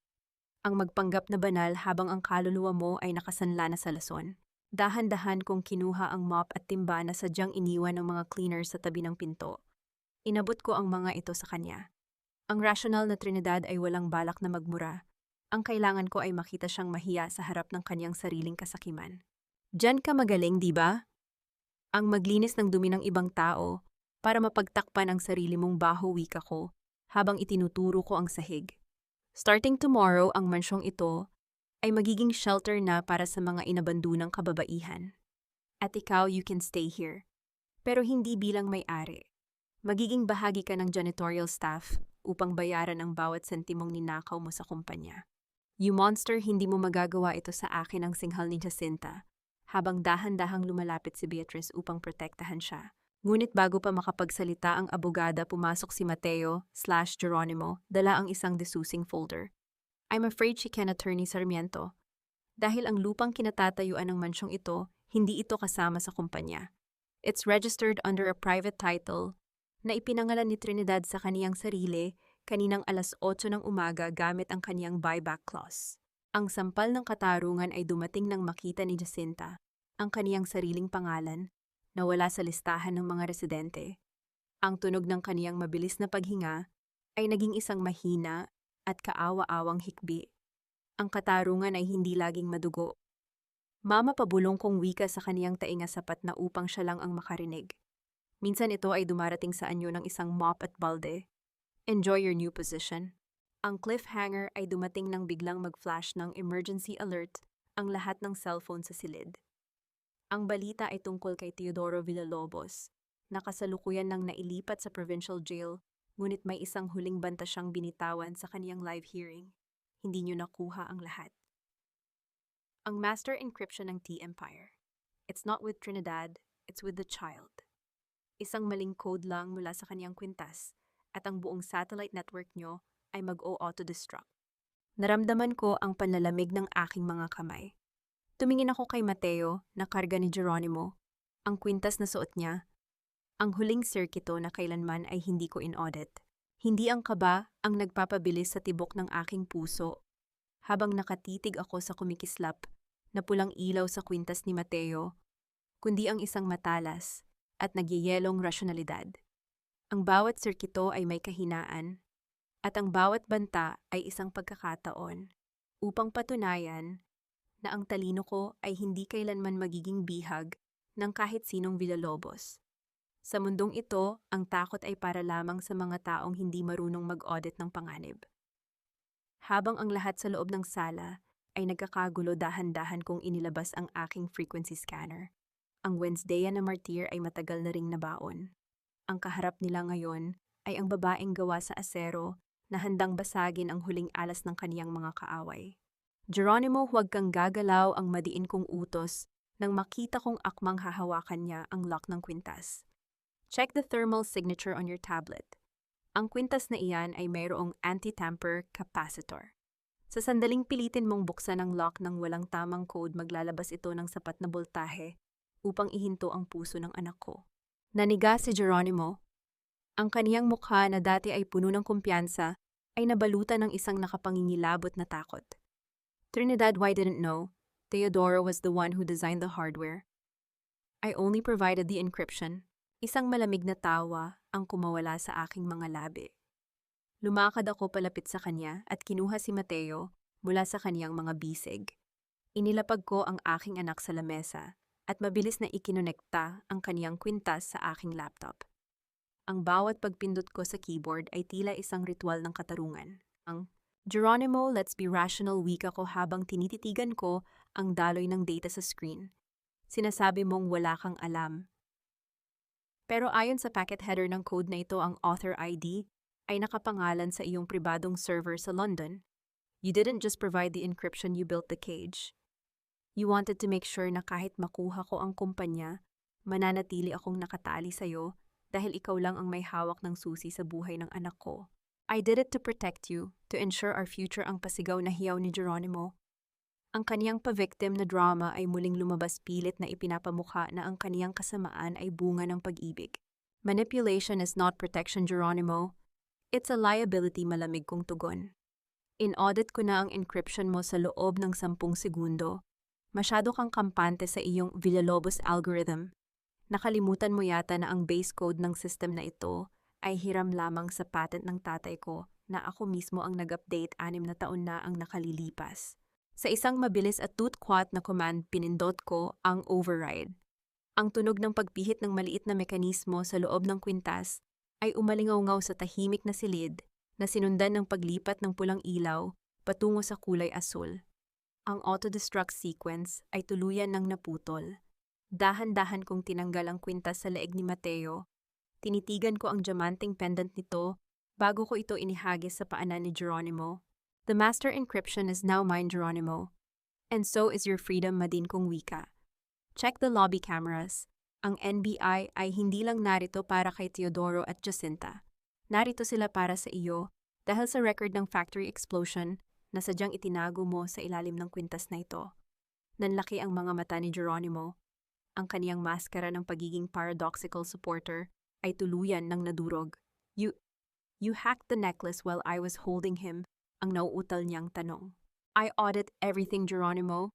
Speaker 1: Ang magpanggap na banal habang ang kaluluwa mo ay nakasanla na sa lason. Dahan-dahan kong kinuha ang mop at timba na sadyang iniwan ng mga cleaners sa tabi ng pinto. Inabot ko ang mga ito sa kanya. Ang rasyonal na Trinidad ay walang balak na magmura. Ang kailangan ko ay makita siyang mahiya sa harap ng kanyang sariling kasakiman. Diyan ka magaling, di ba? Ang maglinis ng dumi ng ibang tao para mapagtakpan ang sarili mong baho, wika ko, habang itinuturo ko ang sahig. Starting tomorrow, ang mansyong ito ay magiging shelter na para sa mga inabandunang kababaihan. At ikaw, you can stay here. Pero hindi bilang may-ari. Magiging bahagi ka ng janitorial staff upang bayaran ang bawat sentimong ninakaw mo sa kumpanya. You monster, hindi mo magagawa ito sa akin ang singhal ni Jacinta, habang dahan-dahang lumalapit si Beatrice upang protektahan siya. Ngunit bago pa makapagsalita ang abogada, pumasok si Mateo/Geronimo, dala ang isang desusing folder. I'm afraid she can, Attorney Sarmiento. Dahil ang lupang kinatatayuan ng mansyong ito, hindi ito kasama sa kumpanya. It's registered under a private title na ipinangalan ni Trinidad sa kaniyang sarili kaninang alas 8 ng umaga gamit ang kaniyang buyback clause. Ang sampal ng katarungan ay dumating nang makita ni Jacinta ang kaniyang sariling pangalan na wala sa listahan ng mga residente. Ang tunog ng kaniyang mabilis na paghinga ay naging isang mahina at kaawa-awang hikbi. Ang katarungan ay hindi laging madugo. Mama, pabulong kong wika sa kaniyang tainga sapat na upang siya lang ang makarinig. Minsan ito ay dumarating sa anyo ng isang mop at balde. Enjoy your new position. Ang cliffhanger ay dumating nang biglang mag-flash ng emergency alert ang lahat ng cellphone sa silid. Ang balita ay tungkol kay Teodoro Villalobos, na kasalukuyan nang nailipat sa provincial jail, ngunit may isang huling banta siyang binitawan sa kaniyang live hearing. Hindi niyo nakuha ang lahat. Ang master encryption ng T-Empire. It's not with Trinidad, it's with the child. Isang maling code lang mula sa kaniyang kwintas at ang buong satellite network nyo ay mag-auto-destruct. Naramdaman ko ang panlalamig ng aking mga kamay. Tumingin ako kay Mateo na karga ni Geronimo, ang kwintas na suot niya, ang huling sirkito na kailanman ay hindi ko in-audit. Hindi ang kaba ang nagpapabilis sa tibok ng aking puso habang nakatitig ako sa kumikislap na pulang ilaw sa kwintas ni Mateo, kundi ang isang matalas at nagyayelong rasyonalidad. Ang bawat sirkito ay may kahinaan, at ang bawat banta ay isang pagkakataon upang patunayan na ang talino ko ay hindi kailanman magiging bihag ng kahit sinong Villalobos. Sa mundong ito, ang takot ay para lamang sa mga taong hindi marunong mag-audit ng panganib. Habang ang lahat sa loob ng sala ay nagkakagulo, dahan-dahan kong inilabas ang aking frequency scanner. Ang Wednesday na martir ay matagal na ring nabaon. Ang kaharap nila ngayon ay ang babaeng gawa sa asero na handang basagin ang huling alas ng kaniyang mga kaaway. Geronimo, huwag kang gagalaw, ang madiin kong utos nang makita kong akmang hahawakan niya ang lock ng kwintas. Check the thermal signature on your tablet. Ang kwintas na iyan ay mayroong anti-tamper capacitor. Sa sandaling pilitin mong buksan ang lock ng walang tamang code, maglalabas ito ng sapat na boltahe upang ihinto ang puso ng anak ko. Naniga si Geronimo. Ang kaniyang mukha na dati ay puno ng kumpiyansa ay nabalutan ng isang nakapangingilabot na takot. Trinidad, why didn't know? Teodoro was the one who designed the hardware. I only provided the encryption. Isang malamig na tawa ang kumawala sa aking mga labi. Lumakad ako palapit sa kanya at kinuha si Mateo mula sa kaniyang mga bisig. Inilapag ko ang aking anak sa lamesa at mabilis na ikinonekta ang kaniyang kwintas sa aking laptop. Ang bawat pagpindot ko sa keyboard ay tila isang ritual ng katarungan. Ang Geronimo, let's be rational, wika ko habang tinititigan ko ang daloy ng data sa screen. Sinasabi mong wala kang alam. Pero ayon sa packet header ng code na ito, ang author ID ay nakapangalan sa iyong pribadong server sa London. You didn't just provide the encryption, you built the cage. You wanted to make sure na kahit makuha ko ang kumpanya, mananatili akong nakatali sa'yo dahil ikaw lang ang may hawak ng susi sa buhay ng anak ko. I did it to protect you, to ensure our future, ang pasigaw na hiyaw ni Geronimo. Ang kaniyang pa-victim na drama ay muling lumabas, pilit na ipinapamukha na ang kaniyang kasamaan ay bunga ng pag-ibig. Manipulation is not protection, Geronimo. It's a liability, malamig kong tugon. In-audit ko na ang encryption mo sa loob ng 10 segundo. Masyado kang kampante sa iyong Villalobos algorithm. Nakalimutan mo yata na ang base code ng system na ito ay hiram lamang sa patent ng tatay ko na ako mismo ang nag-update 6 na taon na ang nakalilipas. Sa isang mabilis at tutkwat na command, pinindot ko ang override. Ang tunog ng pagpihit ng maliit na mekanismo sa loob ng kwintas ay umalingaw-ngaw sa tahimik na silid na sinundan ng paglipat ng pulang ilaw patungo sa kulay asul. Ang auto-destruct sequence ay tuluyan ng naputol. Dahan-dahan kong tinanggal ang kwintas sa leeg ni Mateo. Tinitigan ko ang diamanteng pendant nito bago ko ito inihagis sa paanan ni Geronimo. The master encryption is now mine, Geronimo. And so is your freedom, Madin kong wika. Check the lobby cameras. Ang NBI ay hindi lang narito para kay Teodoro at Jacinta. Narito sila para sa iyo dahil sa record ng factory explosion na sadyang itinago mo sa ilalim ng kwintas na ito. Nanlaki ang mga mata ni Geronimo. Ang kaniyang maskara ng pagiging paradoxical supporter ay tuluyan ng nadurog. You hacked the necklace while I was holding him, ang nauutal niyang tanong. I audit everything, Geronimo.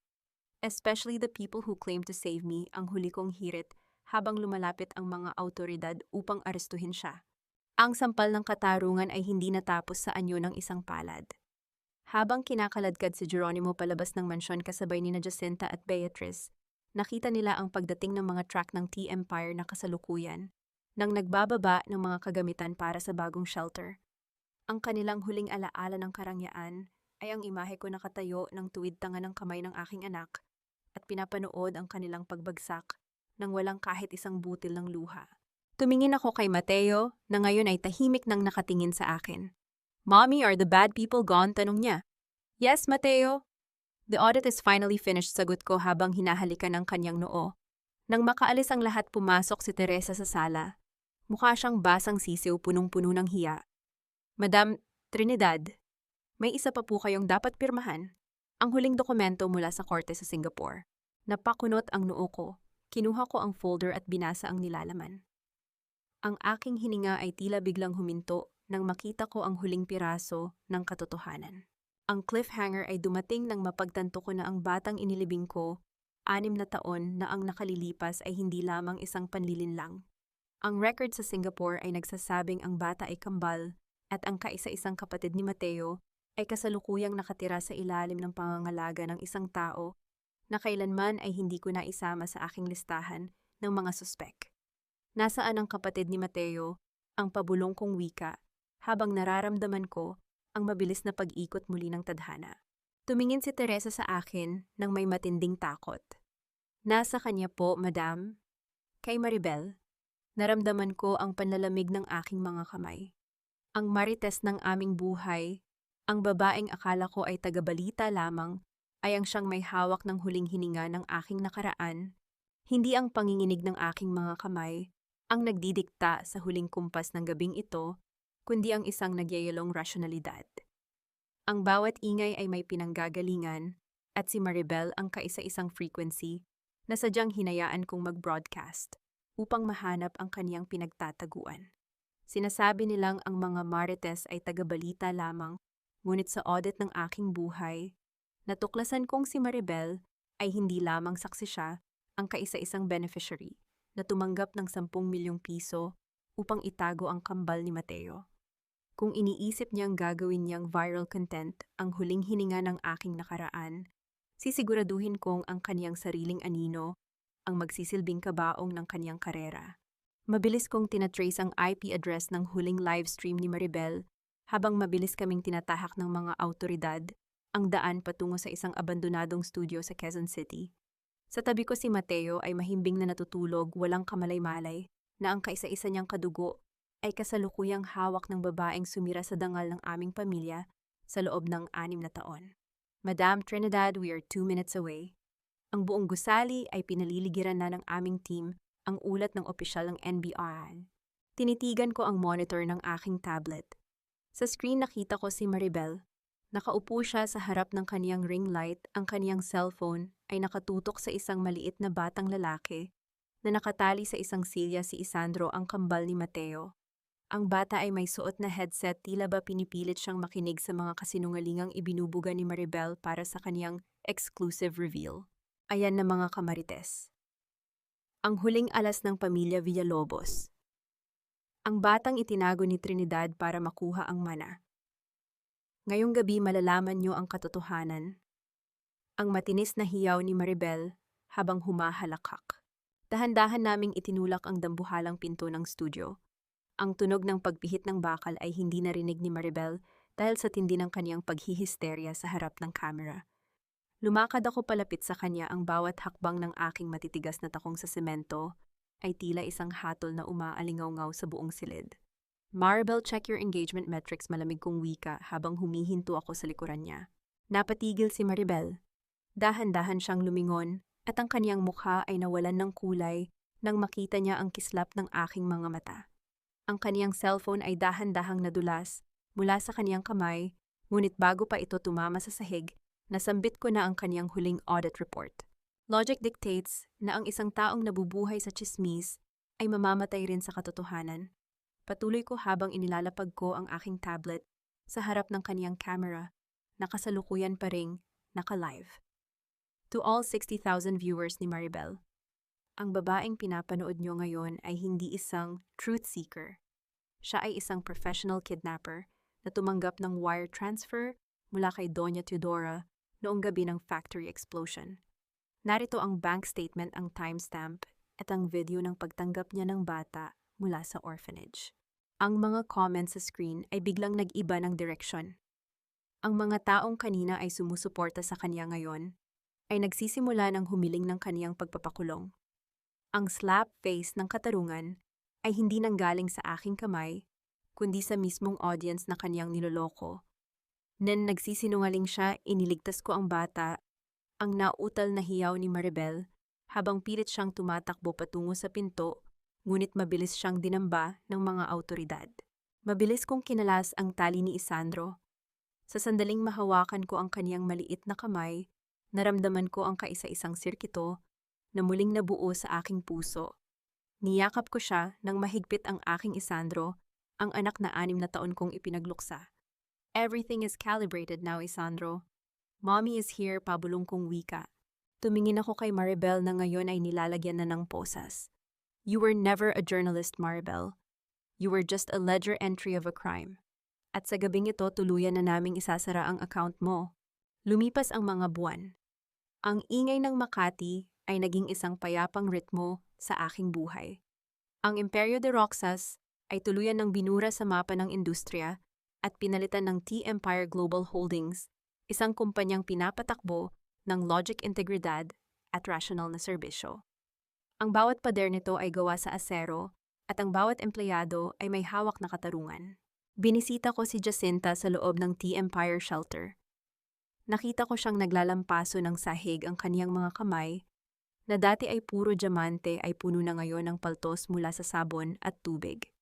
Speaker 1: Especially the people who claim to save me, ang huli kong hirit habang lumalapit ang mga autoridad upang arestuhin siya. Ang sampal ng katarungan ay hindi natapos sa anyo ng isang palad. Habang kinakaladkad si Geronimo palabas ng mansyon kasabay ni Jacinta at Beatrice, nakita nila ang pagdating ng mga truck ng T-Empire na kasalukuyan, nang nagbababa ng mga kagamitan para sa bagong shelter. Ang kanilang huling alaala ng karangyaan ay ang imahe ko nakatayo ng tuwid tanga ng kamay ng aking anak at pinapanood ang kanilang pagbagsak nang walang kahit isang butil ng luha. Tumingin ako kay Mateo na ngayon ay tahimik nang nakatingin sa akin. Mommy, are the bad people gone? Tanong niya. Yes, Mateo. The audit is finally finished, sagot ko habang hinahalikan ang kanyang noo. Nang makaalis ang lahat, pumasok si Teresa sa sala. Mukha siyang basang sisiw, punong-puno ng hiya. Madam Trinidad, may isa pa po kayong dapat pirmahan. Ang huling dokumento mula sa korte sa Singapore. Napakunot ang noo ko. Kinuha ko ang folder at binasa ang nilalaman. Ang aking hininga ay tila biglang huminto nang makita ko ang huling piraso ng katotohanan. Ang cliffhanger ay dumating nang mapagtanto ko na ang batang inilibing ko, 6 na taon na ang nakalilipas, ay hindi lamang isang panlilinlang. Ang record sa Singapore ay nagsasabing ang bata ay kambal at ang kaisa-isang kapatid ni Mateo ay kasalukuyang nakatira sa ilalim ng pangangalaga ng isang tao na kailanman ay hindi ko naisama sa aking listahan ng mga suspek. Nasaan ang kapatid ni Mateo, ang pabulong kong wika, habang nararamdaman ko ang mabilis na pag-ikot muli ng tadhana. Tumingin si Teresa sa akin nang may matinding takot. Nasa kanya po, Madam. Kay Maribel. Naramdaman ko ang panlalamig ng aking mga kamay. Ang marites ng aming buhay, ang babaeng akala ko ay tagabalita lamang, ay ang siyang may hawak ng huling hininga ng aking nakaraan. Hindi ang panginginig ng aking mga kamay ang nagdidikta sa huling kumpas ng gabing ito, kundi ang isang nagyayalong rasyonalidad. Ang bawat ingay ay may pinanggagalingan, at si Maribel ang kaisa-isang frequency na sadyang hinayaan kong mag-broadcast upang mahanap ang kaniyang pinagtataguan. Sinasabi nilang ang mga marites ay tagabalita lamang, ngunit sa audit ng aking buhay, natuklasan kong si Maribel ay hindi lamang saksi siya, ang kaisa-isang beneficiary na tumanggap ng 10 milyong piso upang itago ang kambal ni Mateo. Kung iniisip niyang gagawin niyang viral content ang huling hininga ng aking nakaraan, sisiguraduhin kong ang kaniyang sariling anino ang magsisilbing kabaong ng kaniyang karera. Mabilis kong tinatrace ang IP address ng huling livestream ni Maribel habang mabilis kaming tinatahak ng mga autoridad ang daan patungo sa isang abandonadong studio sa Quezon City. Sa tabi ko si Mateo ay mahimbing na natutulog, walang kamalay-malay, na ang kaisa-isa niyang kadugo ay kasalukuyang hawak ng babaeng sumira sa dangal ng aming pamilya sa loob ng 6 na taon. Madam Trinidad, we are 2 minutes away. Ang buong gusali ay pinaliligiran na ng aming team ang ulat ng opisyal ng NBI. Tinitigan ko ang monitor ng aking tablet. Sa screen nakita ko si Maribel. Nakaupo siya sa harap ng kaniyang ring light, ang kaniyang cellphone ay nakatutok sa isang maliit na batang lalaki na nakatali sa isang silya. Si Isandro, ang kambal ni Mateo. Ang bata ay may suot na headset, tila ba pinipilit siyang makinig sa mga kasinungalingang ibinubuga ni Maribel para sa kaniyang exclusive reveal. Ayan na mga kamarites. Ang huling alas ng pamilya Villalobos. Ang batang itinago ni Trinidad para makuha ang mana. Ngayong gabi malalaman niyo ang katotohanan. Ang matinis na hiyaw ni Maribel habang humahalakak. Dahan-dahan naming itinulak ang dambuhalang pinto ng studio. Ang tunog ng pagpihit ng bakal ay hindi narinig ni Maribel dahil sa tindi ng kaniyang paghihisterya sa harap ng kamera. Lumakad ako palapit sa kanya, ang bawat hakbang ng aking matitigas na takong sa semento ay tila isang hatol na umaalingaw-ngaw sa buong silid. Maribel, check your engagement metrics, malamig kong wika habang humihinto ako sa likuran niya. Napatigil si Maribel. Dahan-dahan siyang lumingon at ang kaniyang mukha ay nawalan ng kulay nang makita niya ang kislap ng aking mga mata. Ang kaniyang cellphone ay dahan-dahang nadulas mula sa kaniyang kamay, ngunit bago pa ito tumama sa sahig, nasambit ko na ang kaniyang huling audit report. Logic dictates na ang isang taong nabubuhay sa tsismis ay mamamatay rin sa katotohanan. Patuloy ko habang inilalapag ko ang aking tablet sa harap ng kaniyang camera, nakasalukuyan pa ring naka-live. To all 60,000 viewers ni Maribel, ang babaeng pinapanood nyo ngayon ay hindi isang truth seeker. Siya ay isang professional kidnapper na tumanggap ng wire transfer mula kay Doña Teodora noong gabi ng factory explosion. Narito ang bank statement, ang timestamp, at ang video ng pagtanggap niya ng bata mula sa orphanage. Ang mga comments sa screen ay biglang nag-iba ng direksyon. Ang mga taong kanina ay sumusuporta sa kanya ngayon ay nagsisimula ng humiling ng kaniyang pagpapakulong. Ang slap face ng katarungan ay hindi nanggaling sa aking kamay, kundi sa mismong audience na kaniyang niloloko. Nen nagsisinungaling siya, iniligtas ko ang bata, ang nautal na hiyaw ni Maribel, habang pilit siyang tumatakbo patungo sa pinto, ngunit mabilis siyang dinamba ng mga awtoridad. Mabilis kong kinalas ang tali ni Isandro. Sa sandaling mahawakan ko ang kaniyang maliit na kamay, naramdaman ko ang kaisa-isang sirkito na muling nabuo sa aking puso. Niyakap ko siya nang mahigpit ang aking Isandro, ang anak na 6 na taon kong ipinagluksa. Everything is calibrated now, Isandro. Mommy is here, pabulong kong wika. Tumingin ako kay Maribel na ngayon ay nilalagyan na ng posas. You were never a journalist, Maribel. You were just a ledger entry of a crime. At sa gabing ito, tuluyan na naming isasara ang account mo. Lumipas ang mga buwan. Ang ingay ng Makati ay naging isang payapang ritmo sa aking buhay. Ang Imperio de Roxas ay tuluyan ng binura sa mapa ng industriya at pinalitan ng T-Empire Global Holdings, isang kumpanyang pinapatakbo ng logic, integridad at rational na serbisyo. Ang bawat pader nito ay gawa sa asero at ang bawat empleyado ay may hawak na katarungan. Binisita ko si Jacinta sa loob ng T-Empire shelter. Nakita ko siyang naglalampaso ng sahig, ang kaniyang mga kamay, na dati ay puro diamante ay puno na ngayon ng paltos mula sa sabon at tubig.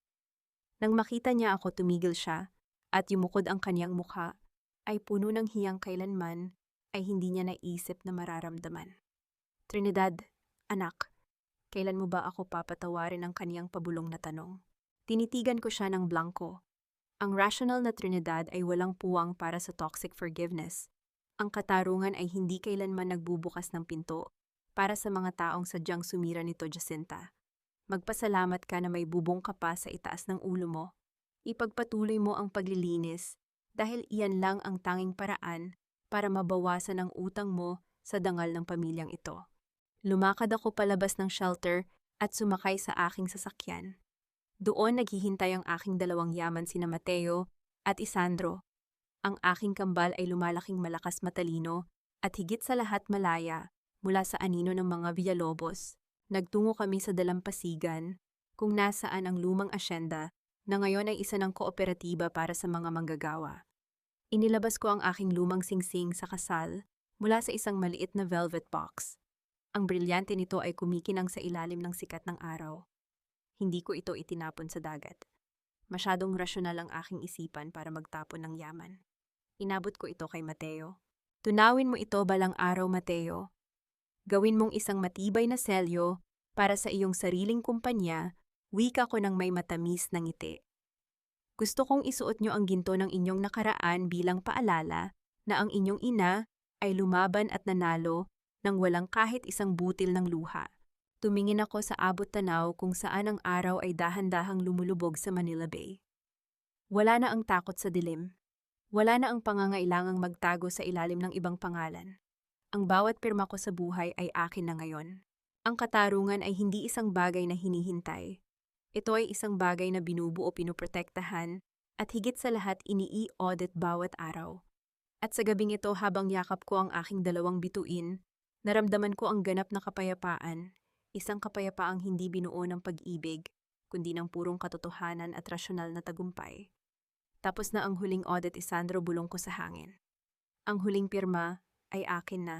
Speaker 1: Nang makita niya ako, tumigil siya at yumukod ang kaniyang mukha ay puno ng hiyang kailanman ay hindi niya naisip na mararamdaman. Trinidad, anak, kailan mo ba ako papatawarin, ang kaniyang pabulong na tanong? Tinitigan ko siya ng blanko. Ang rational na Trinidad ay walang puwang para sa toxic forgiveness. Ang katarungan ay hindi kailanman nagbubukas ng pinto para sa mga taong sadyang sumira nito, Jacinta. Magpasalamat ka na may bubong ka pa sa itaas ng ulo mo. Ipagpatuloy mo ang paglilinis dahil iyan lang ang tanging paraan para mabawasan ang utang mo sa dangal ng pamilyang ito. Lumakad ako palabas ng shelter at sumakay sa aking sasakyan. Doon naghihintay ang aking 2 yaman, sina Mateo at Isandro. Ang aking kambal ay lumalaking malakas, matalino, at higit sa lahat malaya mula sa anino ng mga Villalobos. Nagtungo kami sa dalampasigan kung nasaan ang lumang asyenda na ngayon ay isa ng kooperatiba para sa mga manggagawa. Inilabas ko ang aking lumang singsing sa kasal mula sa isang maliit na velvet box. Ang brilyante nito ay kumikinang sa ilalim ng sikat ng araw. Hindi ko ito itinapon sa dagat. Masyadong rasyonal ang aking isipan para magtapon ng yaman. Inabot ko ito kay Mateo. Tunawin mo ito balang araw, Mateo. Gawin mong isang matibay na selyo para sa iyong sariling kumpanya, wika ko ng may matamis na ngiti. Gusto kong isuot nyo ang ginto ng inyong nakaraan bilang paalala na ang inyong ina ay lumaban at nanalo nang walang kahit isang butil ng luha. Tumingin ako sa abot tanaw kung saan ang araw ay dahan-dahang lumulubog sa Manila Bay. Wala na ang takot sa dilim. Wala na ang pangangailangang magtago sa ilalim ng ibang pangalan. Ang bawat pirma ko sa buhay ay akin na ngayon. Ang katarungan ay hindi isang bagay na hinihintay. Ito ay isang bagay na binubuo, pinoprotektahan, at higit sa lahat ini-audit bawat araw. At sa gabing ito habang yakap ko ang aking dalawang bituin, naramdaman ko ang ganap na kapayapaan, isang kapayapaang hindi binuo ng pag-ibig, kundi ng purong katotohanan at rasyonal na tagumpay. Tapos na ang huling audit, Isandro, bulong ko sa hangin. Ang huling pirma ay akin na.